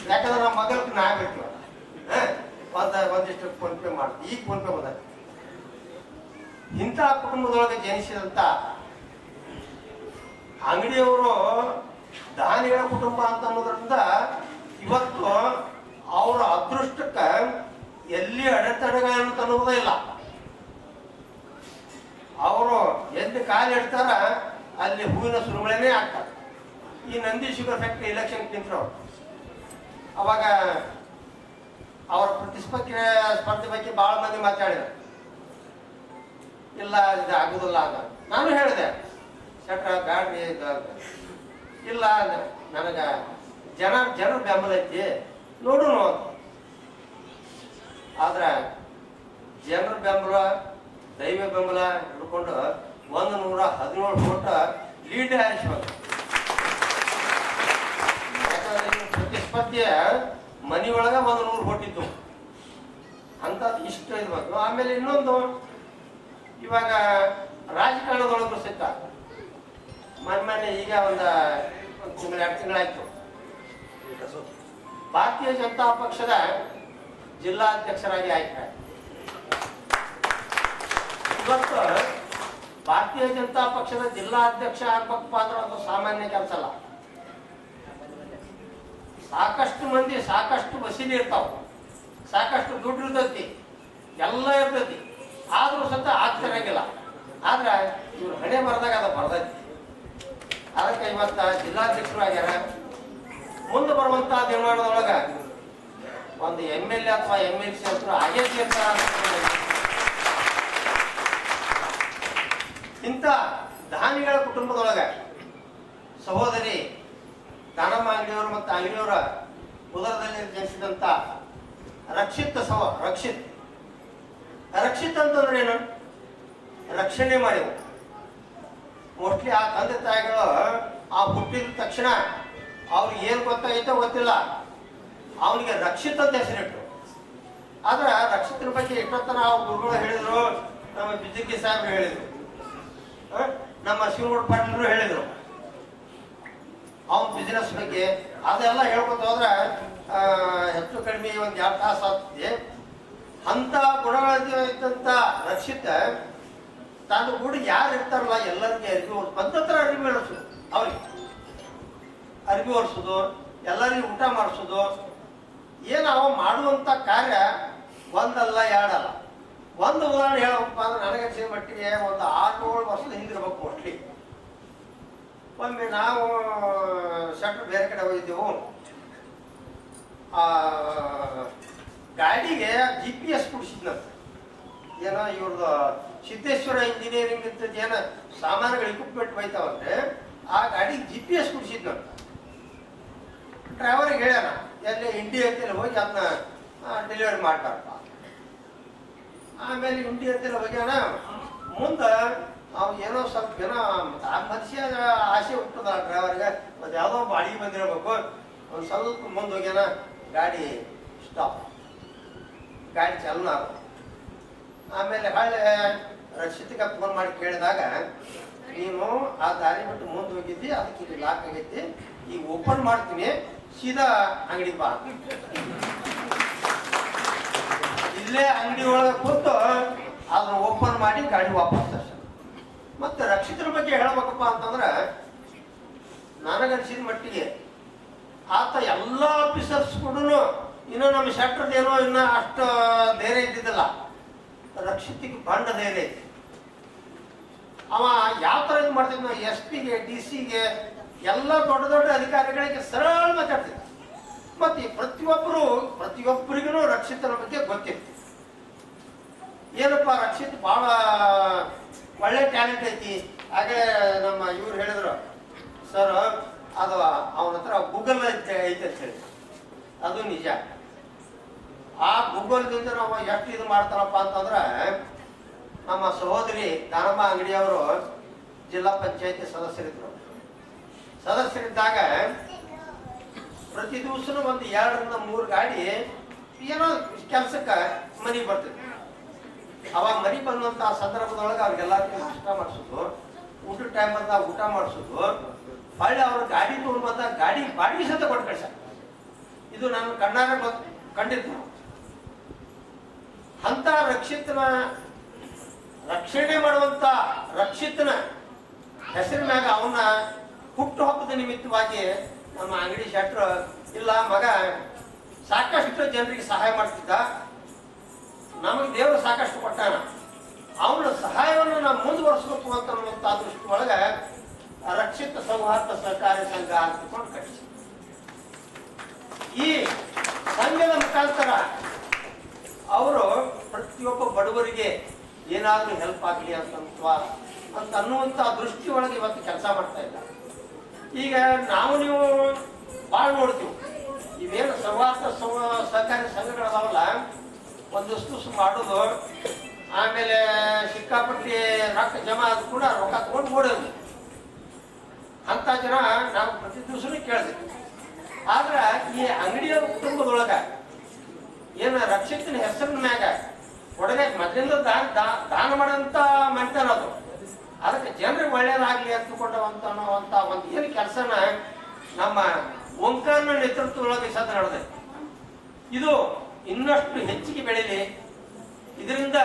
ಯಾಕಂದ್ರೆ ನಮ್ಮ ಮಗಲ್ಗೆ ನಾ ಆಗಿರ್ತೀವ ಒಂದಿಷ್ಟು ಫೋನ್ ಪೇ ಮಾಡ್ತೀವಿ. ಈಗ ಫೋನ್ ಪೇ ಬಂದ ಇಂಥ ಕುಟುಂಬದೊಳಗೆ ಜನಿಸಿದಂತ ಅಂಗಡಿಯವರು ದಾನಿಗಳ ಕುಟುಂಬ ಅಂತ ಅನ್ನೋದ್ರಿಂದ ಇವತ್ತು ಅವರ ಅದೃಷ್ಟಕ್ಕೆ ಎಲ್ಲಿ ಅಡೆತಡೆಗಳನ್ನು ತನ್ನುವುದೇ ಇಲ್ಲ. ಅವರು ಎಲ್ಲಿ ಕಾಲು ಇಡ್ತಾರ ಅಲ್ಲಿ ಹೂವಿನ ಸುರುಗಳೇನೇ ಆಗ್ತಾರೆ. ಈ ನಂದಿ ಶುಗರ್ ಫ್ಯಾಕ್ಟ್ರಿ ಎಲೆಕ್ಷನ್ ನಿಂತರು ಅವಾಗ ಅವರ ಸ್ಪರ್ಧೆ ಬಗ್ಗೆ ಬಹಳ ಮಂದಿ ಮಾತಾಡಿದ್ರು. ಇಲ್ಲ ಇದು ಆಗುದಿಲ್ಲ ಅಂತ ನಾನು ಹೇಳಿದೆ, ಶೆಟ್ರ ಬ್ಯಾಡ್ರಿ ಇಲ್ಲ, ನನಗೆ ಜನರ ಬೆಂಬಲ ಐತಿ ನೋಡೋಣ. ಆದ್ರೆ ಜನರ ಬೆಂಬಲ ದೈವ ಬೆಂಬಲ ಹಿಡ್ಕೊಂಡು 117 ಕೋಟ ಲೀಡ್ ಹಾರಿಸ್ಬೇಕು. ಯಾಕಂದ್ರೆ ಈ ಪ್ರತಿಸ್ಪರ್ಧೆಯ ಮನೆಯೊಳಗ 100 ಕೊಟ್ಟಿದ್ದು ಅಂಥದ್ದು ಇಷ್ಟ ಇರ್ಬೇಕು. ಆಮೇಲೆ ಇನ್ನೊಂದು, ಇವಾಗ ರಾಜಕಾರಣದೊಳಗೂ ಸಿಕ್ಕ ಮೊನ್ನೆ ಈಗ ಒಂದು ತಿಂಗಳು 2 ತಿಂಗಳಾಯ್ತು, ಭಾರತೀಯ ಜನತಾ ಪಕ್ಷದ ಜಿಲ್ಲಾಧ್ಯಕ್ಷರಾಗಿ ಆಯ್ಕೆ. ಇವತ್ತು ಭಾರತೀಯ ಜನತಾ ಪಕ್ಷದ ಜಿಲ್ಲಾಧ್ಯಕ್ಷ ಆಗ್ಬೇಕಪ್ಪ ಅಂದ್ರೆ ಅದು ಸಾಮಾನ್ಯ ಕೆಲಸ ಅಲ್ಲ. ಸಾಕಷ್ಟು ಮಂದಿ, ಸಾಕಷ್ಟು ವಸೀಲಿ ಇರ್ತಾವ, ಸಾಕಷ್ಟು ದುಡ್ಡು ಇರ್ತೈತಿ, ಎಲ್ಲ ಇರ್ತೈತಿ, ಆದ್ರೂ ಸತ ಆಗ್ತಿರಂಗಿಲ್ಲ. ಆದ್ರೆ ಇವ್ರು ಹಣೆ ಬರದಾಗ ಅದು ಬರ್ತೈತಿ. ಅದಕ್ಕೆ ಇವತ್ತ ಜಿಲ್ಲಾಧ್ಯಕ್ಷರು ಆಗ್ಯಾರ. ಮುಂದೆ ಬರುವಂತ ನಿರ್ಮಾಣದೊಳಗ ಒಂದು MLA ಅಥವಾ MLC ಅಂತ ಹಾಗೆ ಸೇರ್ತಾರ. ಇಂಥ ದಾನಿಗಳ ಕುಟುಂಬದೊಳಗ ಸಹೋದರಿ ದಾನಮ್ಮ ಅಂಗಡಿಯವರು ಮತ್ತು ಅಂಗಡಿಯವರ ಉದರದಲ್ಲಿ ಜನಿಸಿದಂತ ರಕ್ಷಿತ್ ಅಂತಂದ್ರೆ ಏನು? ರಕ್ಷಣೆ ಮಾಡಿವು. ಮೋಸ್ಟ್ಲಿ ಆ ತಂದೆ ತಾಯಿಗಳು ಆ ಹುಟ್ಟಿದ ತಕ್ಷಣ ಅವ್ರಿಗೆ ಏನು ಗೊತ್ತಾಗೈತೋ ಗೊತ್ತಿಲ್ಲ, ಅವನಿಗೆ ರಕ್ಷಿತ್ ಅಂತ ಹೆಸರಿಟ್ರು. ಆದ್ರೆ ರಕ್ಷಿತನ ಬಗ್ಗೆ ಎಷ್ಟೊತ್ತನ ಅವ್ರ ಗುರುಗಳು ಹೇಳಿದ್ರು, ನಮ್ಮ ಬಿಜೆಪಿ ಸಾಹೇಬ್ರು ಹೇಳಿದ್ರು, ನಮ್ಮ ಶಿವಗೌಡ ಪಾಟೀಲ್ರು ಹೇಳಿದ್ರು ಅವನ ಬಿಸಿನೆಸ್ ಬಗ್ಗೆ. ಅದೆಲ್ಲ ಹೇಳ್ಕೊತ ಹೋದ್ರೆ ಹೆಚ್ಚು ಕಡಿಮೆ ಒಂದು 2 ತಾಸು ಆಗ್ತದೆ. ಅಂತ ಗುಣಗಳಿದ್ದಂಥ ರಕ್ಷಿತ ತನ್ನ ಕೂಡ ಯಾರು ಇರ್ತಾರಲ್ಲ ಎಲ್ಲರಿಗೆ ಅರಿವಿ ಪದ್ಧತಿ ಅರಿವಿ ಹೊರಿಸೋದು, ಅವ್ರಿಗೆ ಅರಿವಿ ಹೊರಿಸೋದು, ಎಲ್ಲರಿಗೂ ಊಟ ಮಾಡಿಸೋದು. ಏನು ಅವ ಮಾಡುವಂಥ ಕಾರ್ಯ ಒಂದಲ್ಲ ಎರಡಲ್ಲ. ಒಂದು ಉದಾಹರಣೆ ಹೇಳಬೇಕಪ್ಪ ಅಂದ್ರೆ ನನಗೆ ಅನಿಸಿದ ಮಟ್ಟಿಗೆ ಒಂದು 6-7 ವರ್ಷದ ಹಿಂದಿರ್ಬೇಕು ಮೋಸ್ಟ್ಲಿ. ಒಮ್ಮೆ ನಾವು ಶೆಟ್ರ್ ಬೇರೆ ಕಡೆ ಹೋಗಿದ್ದೆವು. ಗಾಡಿಗೆ GPS ಕುಡಿಸಿದ್ನಂತ. ಏನೋ ಇವ್ರದ್ದು ಸಿದ್ದೇಶ್ವರ ಇಂಜಿನಿಯರಿಂಗ್ ಅಂತ ಏನೋ ಸಾಮಾನುಗಳು ಇಕ್ವಿಪ್ಮೆಂಟ್ ಬೈತಾವಂತೆ, ಆ ಗಾಡಿಗೆ GPS ಕುಡಿಸಿದ್ನಂತ. ಡ್ರೈವರಿಗೆ ಹೇಳ್ಯಾನ ಎಲ್ಲಿ ಇಂಡಿಯಾ ಅಂತೇಳಿ ಹೋಗಿ ಅದನ್ನ ಡೆಲಿವರಿ ಮಾಡ್ತಾರಪ್ಪ. ಆಮೇಲೆ ಇಂಡಿಯಾ ಅಂತೇಳಿ ಹೋಗ್ಯಾನ. ಮುಂದೆ ಅವ್ ಏನೋ ಸ್ವಲ್ಪ ಏನೋ ಆ ಮನುಷ್ಯ ಆಸೆ ಹುಟ್ಟದ ಡ್ರೈವರ್ಗೆ, ಮತ್ತೆ ಯಾವುದೋ ಬಾಡಿಗೆ ಬಂದಿರಬೇಕು. ಒಂದು ಸ್ವಲ್ಪ ಮುಂದೆ ಹೋಗ್ಯಾನ, ಗಾಡಿ ಸ್ಟಾಪ್, ಗಾಡಿ ಚಾಲನ ಆಗ. ಆಮೇಲೆ ಹಳ್ಳಿ ರಕ್ಷಿತಕ್ಕೆ ಫೋನ್ ಮಾಡಿ ಕೇಳಿದಾಗ, ನೀನು ಆ ದಾರಿ ಬಿಟ್ಟು ಮುಂದೆ ಹೋಗಿದ್ದಿ, ಅದಕ್ಕೆ ಇಲ್ಲಿ ಲಾಕ್ ಆಗೈತಿ, ಈಗ ಓಪನ್ ಮಾಡ್ತೀನಿ, ಸೀದಾ ಅಂಗಡಿ ಬಾ. ಇಲ್ಲೇ ಅಂಗಡಿ ಒಳಗೆ ಕೂತು ಅದನ್ನ ಓಪನ್ ಮಾಡಿ ಗಾಡಿ ವಾಪಸ್ ತರ್ಸ. ಮತ್ತೆ ರಕ್ಷಿತರ ಬಗ್ಗೆ ಹೇಳಬೇಕಪ್ಪ ಅಂತಂದ್ರೆ ನನಗನ್ಸಿದ ಮಟ್ಟಿಗೆ ಆತ ಎಲ್ಲ ಆಫೀಸರ್ಸ್ ಕೂಡ ಇನ್ನೂ ನಮ್ಮ ಶೆಟ್ರದೇನೋ ಇನ್ನೂ ಅಷ್ಟು ಧೈರ್ಯ ಇದ್ದಿದ್ದಿಲ್ಲ, ರಕ್ಷಿತಿಗೆ ಬಂಡ ಧೈರ್ಯ ಐತಿ. ಅವ ಯಾವ ಥರ ಇದು ಮಾಡ್ತಿದ್ದ, SP ಗೆ DC ಗೆ ಎಲ್ಲ ದೊಡ್ಡ ದೊಡ್ಡ ಅಧಿಕಾರಿಗಳಿಗೆ ಸರಳ ಮಾತಾಡ್ತಿದ್ದ. ಮತ್ತೆ ಪ್ರತಿಯೊಬ್ಬರಿಗೂ ರಕ್ಷಿತನ ಬಗ್ಗೆ ಗೊತ್ತಿತ್ತು. ಏನಪ್ಪ ರಕ್ಷಿತ್ ಭಾಳ ಒಳ್ಳೆ ಟ್ಯಾಲೆಂಟ್ ಐತಿ. ಹಾಗೆ ನಮ್ಮ ಇವ್ರು ಹೇಳಿದ್ರು, ಸರ್ ಅದು ಅವನ ಹತ್ರ ಗೂಗಲ್ ಐತೆ ಅಂತ ಹೇಳಿ. ಅದು ನಿಜ. ಆ ಗೂಗಲ್ದಿಂದ ನಾವು ಎಷ್ಟು ಇದು ಮಾಡ್ತಾರಪ್ಪ ಅಂತಂದ್ರೆ, ನಮ್ಮ ಸಹೋದರಿ ದಾನಮ್ಮ ಅಂಗಡಿಯವರು ಜಿಲ್ಲಾ ಪಂಚಾಯತಿ ಸದಸ್ಯರಿದ್ದಾಗ ಪ್ರತಿ ದಿವಸನೂ ಒಂದು 2ರಿಂದ 3 ಗಾಡಿ ಏನೋ ಕೆಲಸಕ್ಕೆ ಮನೆಗೆ ಬರ್ತಿದ್ವಿ. ಅವಾಗ ಮನೆ ಬಂದಂಥ ಸಂದರ್ಭದೊಳಗೆ ಅವ್ರಿಗೆಲ್ಲರಿಗೂ ನಾಷ್ಟ ಮಾಡಿಸೋದು, ಊಟದ ಟೈಮ್ ಬಂದಾಗ ಊಟ ಮಾಡಿಸೋದು, ಹೊಳ್ಳಿ ಅವ್ರ ಗಾಡಿ ತೊಗೊಂಡು ಬಂದಾಗ ಗಾಡಿ ಬಾಡಿಗೆ ಸತ ಕೊಟ್ಟು ಕಳ್ಸ. ಇದು ನಾನು ಕಣ್ಣಾರ ಕಂಡಿದ್ದು. ಅಂತ ರಕ್ಷಣೆ ಮಾಡುವಂತ ರಕ್ಷಿತನ ಹೆಸರಿನಾಗ ಅವನ ಹುಟ್ಟು ಹಬ್ಬದ ನಿಮಿತ್ತವಾಗಿ ನಮ್ಮ ಅಂಗಡಿ ಶೆಟ್ರು ಇಲ್ಲ ಮಗ ಸಾಕಷ್ಟು ಜನರಿಗೆ ಸಹಾಯ ಮಾಡ್ತಿದ್ದ, ನಮಗೆ ದೇವರು ಸಾಕಷ್ಟು ಕೊಟ್ಟಾನ, ಅವನ ಸಹಾಯವನ್ನು ನಾವು ಮುಂದುವರಿಸಬೇಕು ಅಂತ ಅನ್ನುವಂಥ ದೃಷ್ಟಿ ಒಳಗೆ ರಕ್ಷಿತ ಸೌಹಾರ್ದ ಸಹಕಾರಿ ಸಂಘ ಅಂತಕೊಂಡು ಕಟ್ಟಿಸಿ. ಈ ಸಂಘದ ಮುಖಾಂತರ ಅವರು ಪ್ರತಿಯೊಬ್ಬ ಬಡವರಿಗೆ ಏನಾದರೂ ಹೆಲ್ಪ್ ಆಗಲಿ ಅಂತ ಅನ್ನುವಂಥ ದೃಷ್ಟಿ ಒಳಗೆ ಇವತ್ತು ಕೆಲಸ ಮಾಡ್ತಾ ಇದ್ದಾರೆ. ಈಗ ನೀವು ಭಾಳ ನೋಡ್ತೀವಿ, ಇವೇನು ಸೌಹಾರ್ದ ಸಹಕಾರಿ ಸಂಘಗಳದಾವಲ್ಲ, ಒಂದಷ್ಟು ಮಾಡೋದು, ಆಮೇಲೆ ಸಿಕ್ಕಾಪಟ್ಟಿ ರೊಕ್ಕ ಜಮಾ ಅದು ಕೂಡ ರೊಕ್ಕ ತಗೊಂಡು ಓಡೋದು. ಅಂತ ಜನ ನಾವು ಪ್ರತಿ ದಿವಸನೂ ಕೇಳಿದ್ವಿ. ಆದ್ರೆ ಈ ಅಂಗಡಿಯ ಕುಟುಂಬದೊಳಗ ಏನ ರಕ್ಷಿತನ ಹೆಸರಿನ ಮ್ಯಾಗ ಒಡನೆ ಮೊದಲಿಂದ ದಾನ ಮಾಡಂತ ಮಾಡ್ತಾನ ಅದು. ಅದಕ್ಕೆ ಜನರಿಗೆ ಒಳ್ಳೇದಾಗ್ಲಿ ಅಂತಕೊಂಡವಂತ ಒಂದು ಏನು ಕೆಲಸನ ನಮ್ಮ ಓಂಕಾರನ ನೇತೃತ್ವದೊಳಗೆ ಸದ ನಡೆದೆ. ಇದು ಇನ್ನಷ್ಟು ಹೆಚ್ಚಿಗೆ ಬೆಳೀಲಿ, ಇದರಿಂದ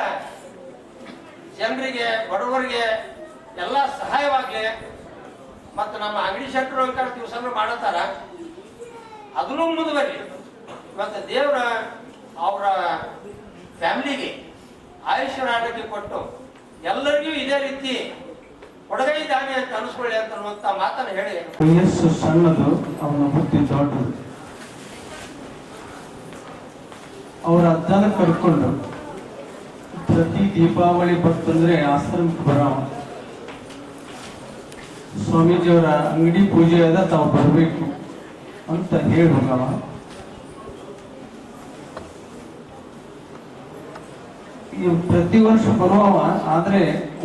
ಜನರಿಗೆ ಬಡವರಿಗೆ ಎಲ್ಲ ಸಹಾಯವಾಗಲಿ. ಮತ್ತು ನಮ್ಮ ಅಂಗಡಿ ಶೆಟ್ಟರು ಓಂಕಾರ ದಿವಸ ಮಾಡತಾರ, ಅದನ್ನೂ ಮುಂದುವರಲಿ. ಇವತ್ತು ದೇವರ ಅವರ ಫ್ಯಾಮಿಲಿಗೆ ಆಯುಷ್ಯ ಆರೋಗ್ಯ ಕೊಟ್ಟು ಎಲ್ಲರಿಗೂ ಇದೇ ರೀತಿ ಕೊಡಗೈ ದಾನಿ ಅಂತ ಅನಿಸ್ಕೊಳ್ಳಿ ಅಂತ ಮಾತನ್ನು ಹೇಳಿ, ವಯಸ್ಸು ಸಣ್ಣದು, ಅವನ ಬುದ್ಧಿ ದೊಡ್ಡದು. ಅವರ ಅಜ್ಜನ ಕರ್ಕೊಂಡು ಪ್ರತಿ ದೀಪಾವಳಿ ಬಂತಂದ್ರೆ ಆಶ್ರಮಕ್ಕೆ ಬರೋ ಸ್ವಾಮೀಜಿಯವರ ಅಂಗಡಿ ಪೂಜೆ ಅದ, ತಾವು ಬರಬೇಕು ಅಂತ ಹೇಳಿ ಹೋಗವ. ಪ್ರತಿ ವರ್ಷ ಬರುವವ, ಆದ್ರೆ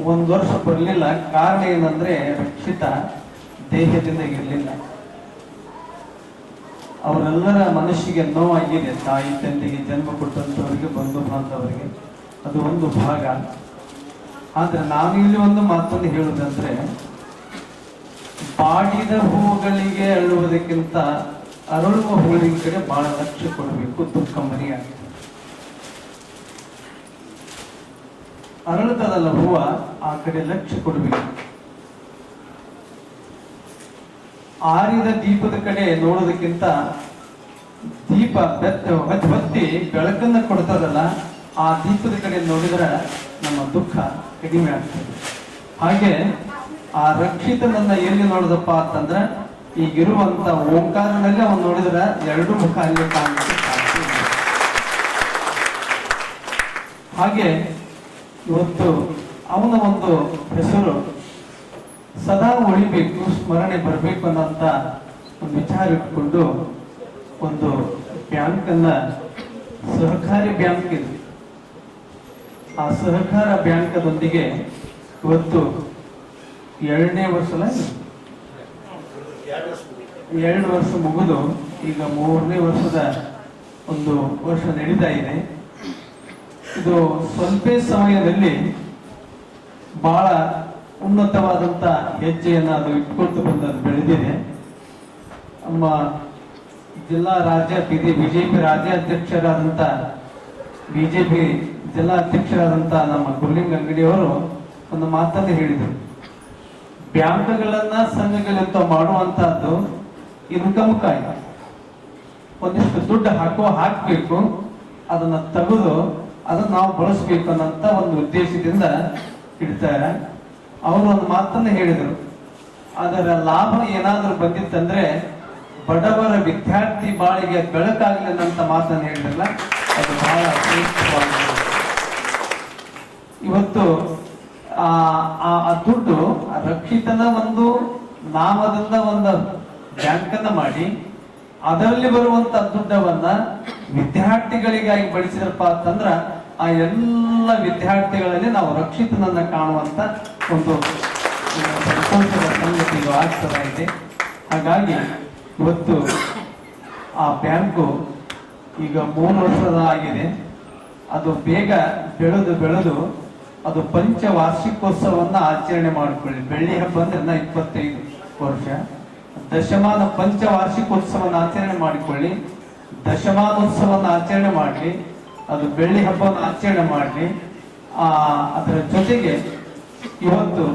ಒಂದ್ ವರ್ಷ ಬರಲಿಲ್ಲ. ಕಾರಣ ಏನಂದ್ರೆ ರಕ್ಷಿತ ದೇಹದಿಂದ ಇರಲಿಲ್ಲ. ಅವರೆಲ್ಲರ ಮನಸ್ಸಿಗೆ ನೋವಾಗಿದೆ. ತಾಯಿ ತಂದೆಗೆ ಜನ್ಮ ಕೊಟ್ಟಂತವರಿಗೆ, ಬಂಧು ಬಾಂಧವರಿಗೆ ಅದು ಒಂದು ಭಾಗ. ಆದ್ರೆ ನಾನು ಇಲ್ಲಿ ಒಂದು ಮಾತನ್ನು ಹೇಳುದಂದ್ರೆ, ಬಾಡಿದ ಹೂವುಗಳಿಗೆ ಅರಳುವುದಕ್ಕಿಂತ ಅರಳುವ ಹೂವಿನ ಕಡೆ ಬಹಳ ಲಕ್ಷ್ಯ ಕೊಡಬೇಕು. ದುಃಖ ಮರಿಯಾಗಿ ಅರಳುತ್ತದಲ್ಲ ಹೂವ, ಆ ಕಡೆ ಲಕ್ಷ್ಯ ಕೊಡಬೇಕು. ಆರಿದ ದೀಪದ ಕಡೆ ನೋಡೋದಕ್ಕಿಂತ ದೀಪ ಹೊತ್ತಿ ಬೆಳಕನ್ನ ಕೊಡ್ತದಲ್ಲ, ಆ ದೀಪದ ಕಡೆ ನೋಡಿದ್ರೆ ನಮ್ಮ ದುಃಖ ಕಡಿಮೆ ಆಗ್ತದೆ. ಹಾಗೆ ಆ ರಕ್ಷಿತನನ್ನ ಎಲ್ಲಿ ನೋಡದಪ್ಪ ಅಂತಂದ್ರೆ, ಈಗಿರುವಂತ ಓಂಕಾರನಲ್ಲಿ ಅವನು ನೋಡಿದ್ರೆ ಎರಡು ಮುಖ ಅಲ್ಲಿ ಕಾಣಲಿಕ್ಕೆ ಸಾಧ್ಯ ಇದೆ. ಹಾಗೆ ಇವತ್ತು ಅವನ ಒಂದು ಹೆಸರು ಸದಾ ಉಳಿಬೇಕು, ಸ್ಮರಣೆ ಬರಬೇಕು ಅನ್ನೋಂತ ಒಂದು ವಿಚಾರ ಇಟ್ಕೊಂಡು ಒಂದು ಬ್ಯಾಂಕ್ ಅನ್ನ, ಸಹಕಾರಿ ಬ್ಯಾಂಕ್ ಇದೆ, ಆ ಸಹಕಾರ ಬ್ಯಾಂಕದೊಂದಿಗೆ ಇವತ್ತು 2ನೇ ವರ್ಷ, 2 ವರ್ಷ ಮುಗಿದು ಈಗ 3ನೇ ವರ್ಷದ ಒಂದು ವರ್ಷ ನಡೀತಾ ಇದೆ. ಇದು ಸ್ವಲ್ಪ ಸಮಯದಲ್ಲಿ ಬಹಳ ಉನ್ನತವಾದಂತ ಹೆಜ್ಜೆಯನ್ನು ಅದು ಇಟ್ಕೊಳ್ತು ಬಂದದ್ದು ಬೆಳೆದಿದೆ. ನಮ್ಮ ಬಿಜೆಪಿ ರಾಜ್ಯಾಧ್ಯಕ್ಷರಾದಂತ ಬಿಜೆಪಿ ಜಿಲ್ಲಾ ಅಧ್ಯಕ್ಷರಾದಂತ ನಮ್ಮ ಗುರುಲಿಂಗ ಅಂಗಡಿಯವರು ಒಂದು ಮಾತನ್ನು ಹೇಳಿದರು. ಬ್ಯಾಂಕ್ಗಳನ್ನ ಸಂಘಗಳಿಂದ ಮಾಡುವಂತಹದ್ದು ಇನ್ಕಮ್ ಕಾಯಿ, ಒಂದಿಷ್ಟು ದುಡ್ಡು ಹಾಕಬೇಕು, ಅದನ್ನ ತೆಗೆದು ಅದನ್ನ ನಾವು ಬಳಸಬೇಕು ಅನ್ನೋಂತ ಒಂದು ಉದ್ದೇಶದಿಂದ ಇಡ್ತಾರೆ. ಅವರು ಒಂದು ಮಾತನ್ನು ಹೇಳಿದರು, ಅದರ ಲಾಭ ಏನಾದರೂ ಬಂದಿತ್ತಂದ್ರೆ ಬಡವರ ವಿದ್ಯಾರ್ಥಿ ಬಾಳಿಗೆ ಬೆಳಕಾಗಲಿ ಅನ್ನೋಂತ ಮಾತನ್ನು ಹೇಳಿದ್ರಲ್ಲ, ಅದು ಬಹಳ ಶ್ರೇಷ್ಠವಾಗಿದೆ. ಇವತ್ತು ಆ ದುಡ್ಡು ರಕ್ಷಿತನ ಒಂದು ನಾಮದಿಂದ ಒಂದು ಬ್ಯಾಂಕನ್ನ ಮಾಡಿ ಅದರಲ್ಲಿ ಬರುವಂತ ದುಡ್ಡವನ್ನ ವಿದ್ಯಾರ್ಥಿಗಳಿಗಾಗಿ ಬಳಸಿದ್ರಪ್ಪ ಅಂತಂದ್ರ ಆ ಎಲ್ಲ ವಿದ್ಯಾರ್ಥಿಗಳಲ್ಲಿ ನಾವು ರಕ್ಷಿತನನ್ನ ಕಾಣುವಂತ ಒಂದು ಸಂತೋಷದ ಸಂಗತಿ ಆಗ್ತಾ ಇದೆ. ಹಾಗಾಗಿ ಇವತ್ತು ಆ ಬ್ಯಾಂಕು ಈಗ 3 ವರ್ಷದ ಆಗಿದೆ. ಅದು ಬೇಗ ಬೆಳೆದು ಅದು ಪಂಚವಾರ್ಷಿಕೋತ್ಸವವನ್ನ ಆಚರಣೆ ಮಾಡಿಕೊಳ್ಳಿ. ಬೆಳ್ಳಿ ಹಬ್ಬ ಅಂದ್ರೆ 25 ವರ್ಷ, ದಶಮಾನ ಪಂಚವಾರ್ಷಿಕೋತ್ಸವನ ಆಚರಣೆ ಮಾಡಿಕೊಳ್ಳಿ, ದಶಮಾನೋತ್ಸವನ ಆಚರಣೆ ಮಾಡಲಿ, ಅದು ಬೆಳ್ಳಿ ಹಬ್ಬವನ್ನು ಆಚರಣೆ ಮಾಡಲಿ. ಅದರ ಜೊತೆಗೆ ಇವತ್ತು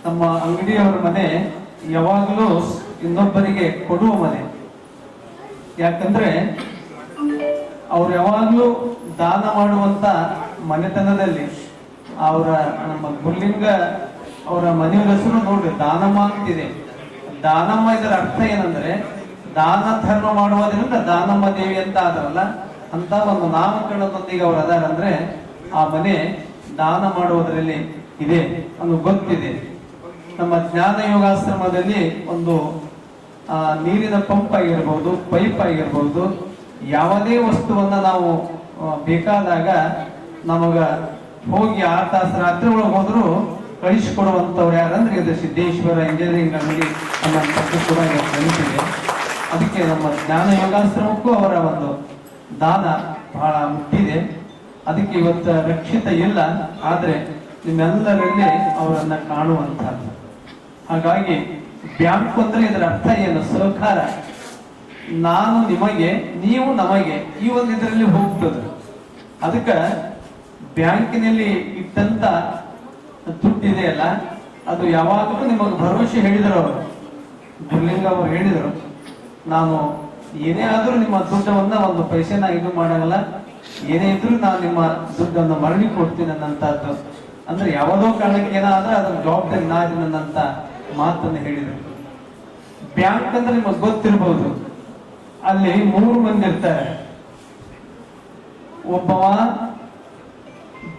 ನಮ್ಮ ಅಂಗಡಿಯವರ ಮನೆ ಯಾವಾಗಲೂ ಇನ್ನೊಬ್ಬರಿಗೆ ಕೊಡುವ ಮನೆ. ಯಾಕಂದ್ರೆ ಅವ್ರು ಯಾವಾಗಲೂ ದಾನ ಮಾಡುವಂತ ಮನೆತನದಲ್ಲಿ ಅವರ ನಮ್ಮ ಗುರುಲಿಂಗ ಅವರ ಮನೆಯವರ ಹೆಸರು ನೋಡ್ರಿ, ದಾನಮ್ಮ ಅಂತಿದೆ. ದಾನಮ್ಮ ಇದರ ಅರ್ಥ ಏನಂದ್ರೆ ದಾನ ಧರ್ಮ ಮಾಡುವುದರಿಂದ ದಾನಮ್ಮ ದೇವಿ ಅಂತ ಆದ್ರಲ್ಲ, ಅಂತ ಒಂದು ನಾಮಕರಣದೊಂದಿಗೆ ಅವರು ಅದಾರಂದ್ರೆ ಆ ಮನೆ ದಾನ ಮಾಡುವುದರಲ್ಲಿ ಇದೆ ಅನ್ನೋ ಗೊತ್ತಿದೆ. ನಮ್ಮ ಜ್ಞಾನ ಯೋಗಾಶ್ರಮದಲ್ಲಿ ಒಂದು ನೀರಿನ ಪಂಪ್ ಆಗಿರ್ಬೋದು, ಪೈಪ್ ಆಗಿರ್ಬೋದು, ಯಾವುದೇ ವಸ್ತುವನ್ನ ನಾವು ಬೇಕಾದಾಗ ನಮಗ ಹೋಗಿ 6 ತಾಸು ರಾತ್ರಿ ಒಳಗೆ ಹೋದ್ರು ಕಳಿಸಿಕೊಡುವಂಥವ್ರು ಯಾರಂದ್ರೆ ಇದು ಸಿದ್ದೇಶ್ವರ ಇಂಜಿನಿಯರಿಂಗ್ ಅಂಗಡಿ ಅನ್ನೋಂಥದ್ದು ಕೂಡ ನೆನಪಿದೆ. ಅದಕ್ಕೆ ನಮ್ಮ ಜ್ಞಾನ ಯೋಗಾಶ್ರಮಕ್ಕೂ ಅವರ ಒಂದು ದಾನ ಬಹಳ ಮುಟ್ಟಿದೆ. ಅದಕ್ಕೆ ಇವತ್ತು ರಕ್ಷಿತ ಇಲ್ಲ, ಆದ್ರೆ ನಿಮ್ಮೆಲ್ಲರಲ್ಲಿ ಅವರನ್ನ ಕಾಣುವಂತಹದ್ದು. ಹಾಗಾಗಿ ಬ್ಯಾಂಕ್ ಅಂದ್ರೆ ಇದರ ಅರ್ಥ ಏನು? ಸಹಕಾರ. ನಾನು ನಿಮಗೆ, ನೀವು ನಮಗೆ, ಈ ಒಂದು ಇದರಲ್ಲಿ ಹೋಗ್ತದೆ. ಅದಕ್ಕೆ ಬ್ಯಾಂಕಿನಲ್ಲಿ ಇಟ್ಟಂತ ದುಡ್ಡಿದೆಯಲ್ಲ, ಅದು ಯಾವಾಗಲೂ ನಿಮಗೆ ಭರವಸೆ ಹೇಳಿದರು ಅವರು, ಗುರ್ಲಿಂಗ ಅವರು ಹೇಳಿದರು, ನಾನು ಏನೇ ಆದ್ರೂ ನಿಮ್ಮ ದುಡ್ಡವನ್ನ ಒಂದು ಪೈಸೆನ ಇದು ಮಾಡಲ್ಲ, ಏನೇ ಇದ್ರೂ ನಾನು ನಿಮ್ಮ ದುಡ್ಡನ್ನು ಮರಳಿ ಕೊಡ್ತೀನಿ ಅನ್ನಂತಹದ್ದು. ಅಂದ್ರೆ ಯಾವುದೋ ಕಾರಣಕ್ಕೆ ಏನಾದ್ರೆ ಅದರ ಜವಾಬ್ದಾರಿ ನಾದಿನಂತ ಮಾತನ್ನು ಹೇಳಿದರು. ಬ್ಯಾಂಕ್ ಅಂದ್ರೆ ನಿಮಗೆ ಗೊತ್ತಿರಬಹುದು, ಅಲ್ಲಿ 3 ಮಂದಿ ಇರ್ತಾರೆ. ಒಬ್ಬವ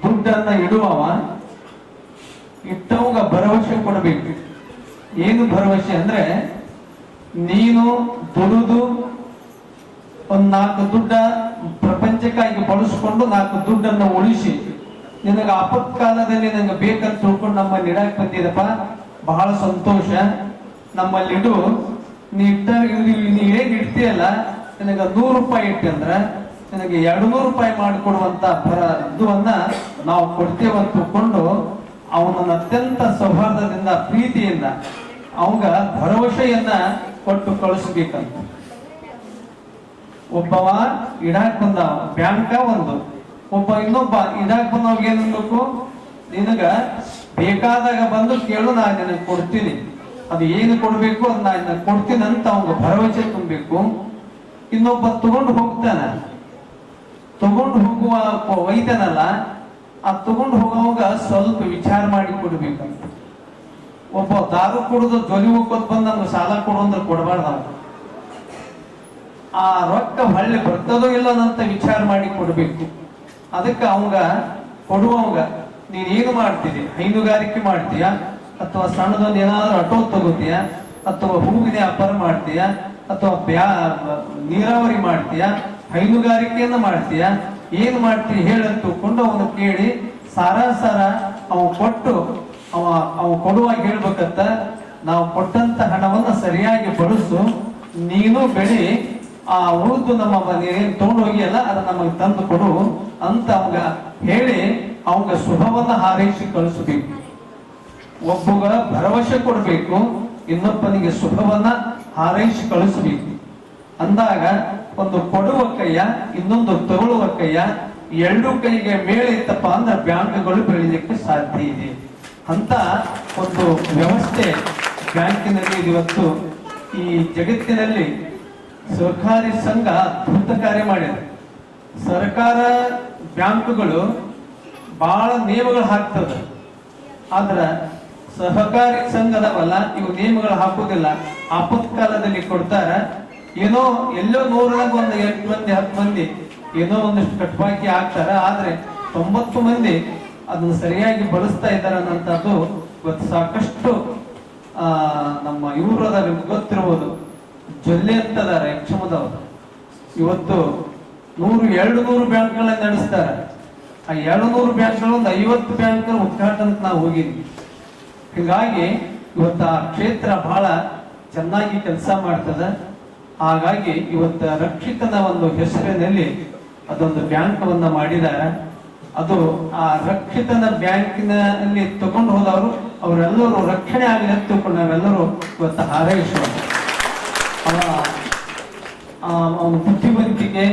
ದುಡ್ಡನ್ನ ಇಡುವವ, ಇಟ್ಟವಾಗ ಭರವಸೆ ಕೊಡಬೇಕು. ಏನು ಭರವಸೆ ಅಂದ್ರೆ, ನೀನು ದುಡಿದು ಒಂದ್ 4 ದುಡ್ಡ ಪ್ರಪಂಚಕ್ಕಾಗಿ ಬಳಸ್ಕೊಂಡು 4 ದುಡ್ಡನ್ನು ಉಳಿಸಿ ನಿನಗೆ ಆಪತ್ಕಾಲದಲ್ಲಿ ನನಗೆ ಬೇಕಂತ ತಿಳ್ಕೊಂಡು ನಮ್ಮಲ್ಲಿ ಇಡಕ್ ಬಂದಿದಪ್ಪ, ಬಹಳ ಸಂತೋಷ, ನಮ್ಮಲ್ಲಿ ಇಡು. ನೀ ಏನ್ ಇಡ್ತೀಯಲ್ಲ, ನಿನಗೆ 100 ರೂಪಾಯಿ ಇಟ್ಟಿ ಅಂದ್ರ ನಿನಗೆ 200 ರೂಪಾಯಿ ಮಾಡಿಕೊಡುವಂತ ಇದುವನ್ನ ನಾವು ಕೊಡ್ತೇವೆ ಅಂತ ತಿಳ್ಕೊಂಡು ಅವನನ್ನ ಅತ್ಯಂತ ಸೌಹಾರ್ದದಿಂದ ಪ್ರೀತಿಯಿಂದ ಅವಂಗ ಭರವಸೆಯನ್ನ ಕೊಟ್ಟು ಕಳಿಸ್ಬೇಕಂತ. ಒಬ್ಬವ ಇಡಾಕ್ ಬಂದವ, ಬ್ಯಾಂಕ ಒಂದು, ಒಬ್ಬ ಇನ್ನೊಬ್ಬ ಇಡಾಕ್ ಬಂದವಾಗ ಏನ್ ಅನ್ಬೇಕು, ನಿನಗ ಬೇಕಾದಾಗ ಬಂದು ಕೇಳು, ನಾನು ನಿನಗೆ ಕೊಡ್ತೀನಿ, ಅದು ಏನು ಕೊಡ್ಬೇಕು ಅದು ನಾನು ಕೊಡ್ತೀನಿ ಅಂತ ಅವಂಗ ಭರವಸೆ ತುಂಬಬೇಕು. ಇನ್ನೊಬ್ಬ ತಗೊಂಡು ಹೋಗ್ತಾನ, ತಗೊಂಡು ಹೋಗುವ ಒಯ್ತಾನಲ್ಲ, ಆ ತಗೊಂಡು ಹೋಗುವಾಗ ಸ್ವಲ್ಪ ವಿಚಾರ ಮಾಡಿ ಕೊಡ್ಬೇಕಂತ. ಒಬ್ಬ ದಾರು ಕುಡಿದು ಜೊಲಿ ಹೋಗೋದ್ ಬಂದ್ ನಮ್ಗೆ ಸಾಲ ಕೊಡು ಅಂದ್ರೆ ಕೊಡಬಾರ್ದ, ಆ ರೊಕ್ಕ ಹೊಳ್ಳಿ ಬರ್ತದೋ ಇಲ್ಲ ಅಂತ ವಿಚಾರ ಮಾಡಿ ಕೊಡ್ಬೇಕು. ಅದಕ್ಕೆ ಅವಂಗ ಕೊಡುವವಂಗ ನೀನೇನು ಮಾಡ್ತೀರಿ, ಹೈನುಗಾರಿಕೆ ಮಾಡ್ತೀಯ, ಅಥವಾ ಸಣ್ಣದೊಂದು ಏನಾದ್ರೂ ಆಟೋ ತಗೋತೀಯ, ಅಥವಾ ಹೂವಿನ ವ್ಯಾಪಾರ ಮಾಡ್ತೀಯ, ಅಥವಾ ನೀರಾವರಿ ಮಾಡ್ತೀಯ, ಹೈನುಗಾರಿಕೆಯನ್ನ ಮಾಡ್ತೀಯ, ಏನ್ ಮಾಡ್ತೀಯ ಹೇಳಂತ ತಿಳ್ಕೊಂಡು ಅವನು ಕೇಳಿ ಸಾರ ಅವ ಕೊಟ್ಟು ಅವ ಕೊಡುವಾಗ ಹೇಳ್ಬೇಕಂತ, ನಾವು ಕೊಟ್ಟಂತ ಹಣವನ್ನ ಸರಿಯಾಗಿ ಬಳಸು, ನೀನು ಬೆಳಿ, ಆ ಉಳಿದು ನಮ್ಮ ಏನ್ ತಗೊಂಡು ಹೋಗಿಯಲ್ಲ ಅದನ್ನ ನಮಗೆ ತಂದು ಕೊಡು ಅಂತ ಅವಂಗ ಹೇಳಿ ಅವಂಗ ಶುಭವನ್ನ ಹಾರೈಸಿ ಕಳಿಸಬೇಕು. ಒಬ್ಬಗ ಭರವಸೆ ಕೊಡ್ಬೇಕು, ಇನ್ನೊಬ್ಬನಿಗೆ ಶುಭವನ್ನ ಹಾರೈಸಿ ಕಳಿಸಬೇಕು. ಅಂದಾಗ ಒಂದು ಕೊಡುವ ಕೈಯ, ಇನ್ನೊಂದು ತಗೊಳ್ಳುವ ಕೈಯ, 2 ಕೈಗೆ ಮೇಳೆ ಇತ್ತಪ್ಪ ಅಂದ್ರೆ ಬ್ಯಾಂಕ್ಗಳು ಬೆಳಿಲಿಕ್ಕೆ ಸಾಧ್ಯ ಇದೆ ಅಂತ ಒಂದು ವ್ಯವಸ್ಥೆ ಬ್ಯಾಂಕಿನಲ್ಲಿ ಇವತ್ತು. ಈ ಜಗತ್ತಿನಲ್ಲಿ ಸಹಕಾರಿ ಸಂಘ ಅದ್ಭುತ ಕಾರ್ಯ ಮಾಡಿದೆ. ಸರ್ಕಾರ ಬ್ಯಾಂಕುಗಳು ಬಹಳ ನಿಯಮಗಳು ಹಾಕ್ತದೆ, ಆದ್ರ ಸಹಕಾರಿ ಸಂಘದವಲ್ಲ, ಇವು ನಿಯಮಗಳು ಹಾಕುವುದಿಲ್ಲ. ಆಪತ್ಕಾಲದಲ್ಲಿ ಕೊಡ್ತಾರ, ಏನೋ ಎಲ್ಲೋ 100ರಾಗ ಒಂದು 8 ಮಂದಿ 10 ಮಂದಿ ಏನೋ ಒಂದಿಷ್ಟು ಕಟ್ಬಾಕಿ ಹಾಕ್ತಾರ, ಆದ್ರೆ 90 ಮಂದಿ ಅದನ್ನ ಸರಿಯಾಗಿ ಬಳಸ್ತಾ ಇದ್ದಾರೆ ಅನ್ನೋಂಥದ್ದು ಇವತ್ತು ಸಾಕಷ್ಟು ನಮ್ಮ ಇವರದ ಗೊತ್ತಿರ್ಬೋದು. ಜೊಲ್ಲೆ ಅಂತದಾರೆ ಯಕ್ಷಮದವರು, ಇವತ್ತು 100-200 ಬ್ಯಾಂಕ್ಗಳನ್ನ ನಡೆಸ್ತಾರೆ. ಆ 200 ಬ್ಯಾಂಕ್ಗಳು ಒಂದು 50 ಬ್ಯಾಂಕ್ಗಳ ಉದ್ಘಾಟನಕ್ಕೆ ನಾವು ಹೋಗಿದ್ವಿ. ಹೀಗಾಗಿ ಇವತ್ತು ಆ ಕ್ಷೇತ್ರ ಬಹಳ ಚೆನ್ನಾಗಿ ಕೆಲಸ ಮಾಡ್ತದೆ. ಹಾಗಾಗಿ ಇವತ್ತು ರಕ್ಷಿತನ ಒಂದು ಹೆಸರಿನಲ್ಲಿ ಅದೊಂದು ಬ್ಯಾಂಕವನ್ನ ಮಾಡಿದ್ದಾರೆ. ಅದು ಆ ರಕ್ಷಿತನ ಬ್ಯಾಂಕಿನಲ್ಲಿ ತಗೊಂಡು ಹೋದವರು ಅವರೆಲ್ಲರೂ ರಕ್ಷಣೆ ಆಗಲಿ ಅಂತ ತಿಳ್ಕೊಂಡು ನಾವೆಲ್ಲರೂ ಇವತ್ತು ಹಾರೈಸುವ. ಅವನ ಬುದ್ಧಿವಂತಿಕೆ,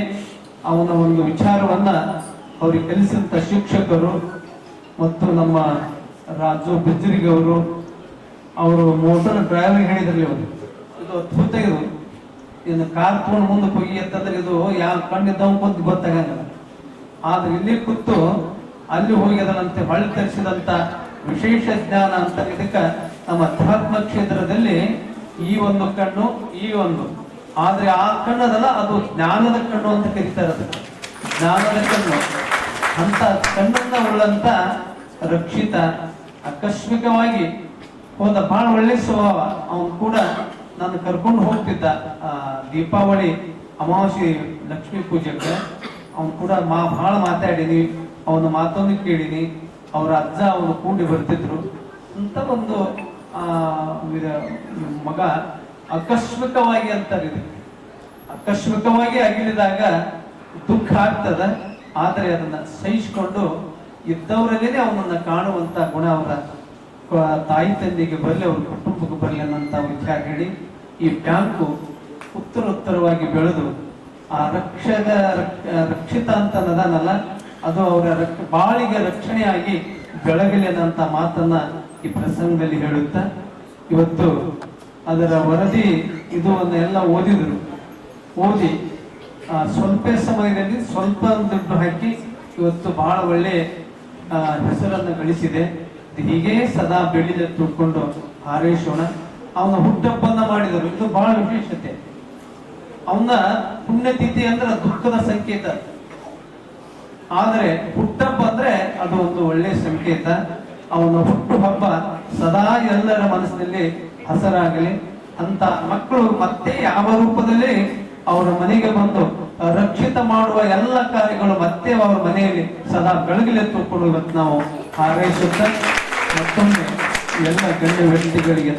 ಅವನ ಒಂದು ವಿಚಾರವನ್ನ ಅವ್ರಿಗೆ ಕಲಿಸಿದಂತ ಶಿಕ್ಷಕರು ಮತ್ತು ನಮ್ಮ ರಾಜು ಬಿಜ್ಜರಿಗವರು, ಅವರು ಮೋಟರ್ ಡ್ರೈವರ್ ಹೇಳಿದ್ರಲ್ಲಿ ಅವರು, ಇದು ಅದ್ಭುತ. ಇದು ಇನ್ನು ಕಾರ್ ತಗೊಂಡು ಮುಂದಕ್ಕೆ ಹೋಗಿ ಅಂತಂದ್ರೆ ಇದು ಯಾವ ಕಣ್ಣಿದ್ದವ್ ಕೂತ್ ಗೊತ್ತಾಗಂಗಿಲ್ಲ. ಆದ್ರೆ ಇಲ್ಲಿ ಕೂತು ಅಲ್ಲಿ ಹೋಗಿ ಅದರಂತೆ ಹೊಳ್ಳಿ ತರಿಸಿದಂತ ವಿಶೇಷ ಜ್ಞಾನ ಅಂತ. ಇದಕ್ಕೆ ನಮ್ಮ ಅಧ್ಯಾತ್ಮ ಕ್ಷೇತ್ರದಲ್ಲಿ ಈ ಒಂದು ಕಣ್ಣು, ಈ ಒಂದು, ಆದ್ರೆ ಆ ಕಣ್ಣದಲ್ಲ, ಅದು ಜ್ಞಾನದ ಕಣ್ಣು ಅಂತ ಕರೀತಾರೆ. ಅದು ಜ್ಞಾನದ ಕಣ್ಣು ಅಂತ ಕಣ್ಣನ್ನ ಉಳ್ಳಂತ ರಕ್ಷಿತ ಆಕಸ್ಮಿಕವಾಗಿ ಹೋದ. ಬಹಳ ಒಳ್ಳೆ ಸ್ವಭಾವ. ಅವನು ಕೂಡ ನಾನು ಕರ್ಕೊಂಡು ಹೋಗ್ತಿದ್ದ ದೀಪಾವಳಿ ಅಮಾವಾಸ್ಯೆ ಲಕ್ಷ್ಮೀ ಪೂಜೆಗೆ. ಅವನು ಕೂಡ ಬಹಳ ಮಾತಾಡಿನಿ, ಅವನ ಮಾತನ್ನು ಕೇಳಿನಿ. ಅವ್ರ ಅಜ್ಜ ಅವನು ಕೂಡಿ ಬರ್ತಿದ್ರು. ಅಂತ ಒಂದು ಮಗ ಆಕಸ್ಮಿಕವಾಗಿ ಅಂತಾರೆ ಇದು. ಆಕಸ್ಮಿಕವಾಗಿ ಅಗಲಿದಾಗ ದುಃಖ ಆಗ್ತದ, ಆದರೆ ಅದನ್ನ ಸಹಿಸಿಕೊಂಡು ಇದ್ದವರಲ್ಲೇ ಅವನನ್ನ ಕಾಣುವಂತ ಗುಣ ಅವರ ತಾಯಿ ತಂದೆಗೆ ಬರಲಿ, ಅವ್ರ ಕುಟುಂಬಕ್ಕೆ ಬರಲಿ ಅನ್ನೋಂಥ ವಿಚಾರ ಹೇಳಿ ಈ ಬ್ಯಾಂಕು ಉತ್ತರೋತ್ತರವಾಗಿ ಬೆಳೆದು ಆ ರಕ್ಷಿತ ಅಂತ ಅನ್ನೋದಲ್ಲ, ಅದು ಅವರ ಬಾಳಿಗೆ ರಕ್ಷಣೆಯಾಗಿ ಬೆಳಗಲಿ ಅನ್ನೋಂಥ ಮಾತನ್ನ ಈ ಪ್ರಸಂಗದಲ್ಲಿ ಹೇಳುತ್ತಾ, ಇವತ್ತು ಅದರ ವರದಿ ಇದು ಎಲ್ಲ ಓದಿದ್ರು. ಓದಿ ಸ್ವಲ್ಪ ಸಮಯದಲ್ಲಿ ಸ್ವಲ್ಪ ದುಡ್ಡು ಹಾಕಿ ಇವತ್ತು ಬಹಳ ಒಳ್ಳೆ ಹೆಸರನ್ನು ಗಳಿಸಿದೆ. ಹೀಗೆ ಸದಾ ಬೆಳಿದ ತಿಳ್ಕೊಂಡು ಹಾರೈಸೋಣ. ಅವನ ಹುಟ್ಟಹಬ್ಬನ್ನ ಮಾಡಿದರು, ಇದು ಬಹಳ ವಿಶೇಷತೆ. ಅವನ ಪುಣ್ಯತಿಥಿ ಅಂದ್ರೆ ದುಃಖದ ಸಂಕೇತ, ಆದರೆ ಹುಟ್ಟಹಬ್ಬ ಅಂದ್ರೆ ಅದು ಒಂದು ಒಳ್ಳೆ ಸಂಕೇತ. ಅವನ ಹುಟ್ಟು ಹಬ್ಬ ಸದಾ ಎಲ್ಲರ ಮನಸ್ಸಿನಲ್ಲಿ ಹಸರಾಗಲಿ ಅಂತ ಮಕ್ಕಳು ಮತ್ತೆ ಯಾವ ರೂಪದಲ್ಲಿ ಅವರ ಮನೆಗೆ ಬಂದು ರಕ್ಷಿತ ಮಾಡುವ ಎಲ್ಲ ಕಾರ್ಯಗಳು ಮತ್ತೆ ಅವರ ಮನೆಯಲ್ಲಿ ಸದಾ ಬೆಳಗಲಿ ತಿಳ್ಕೊಂಡು ಇವತ್ತು ನಾವು ಹಾರೈಸುತ್ತಾ ಮತ್ತೊಮ್ಮೆ ಎಲ್ಲ ಗಣ್ಯ ವ್ಯಕ್ತಿಗಳಿಗೆ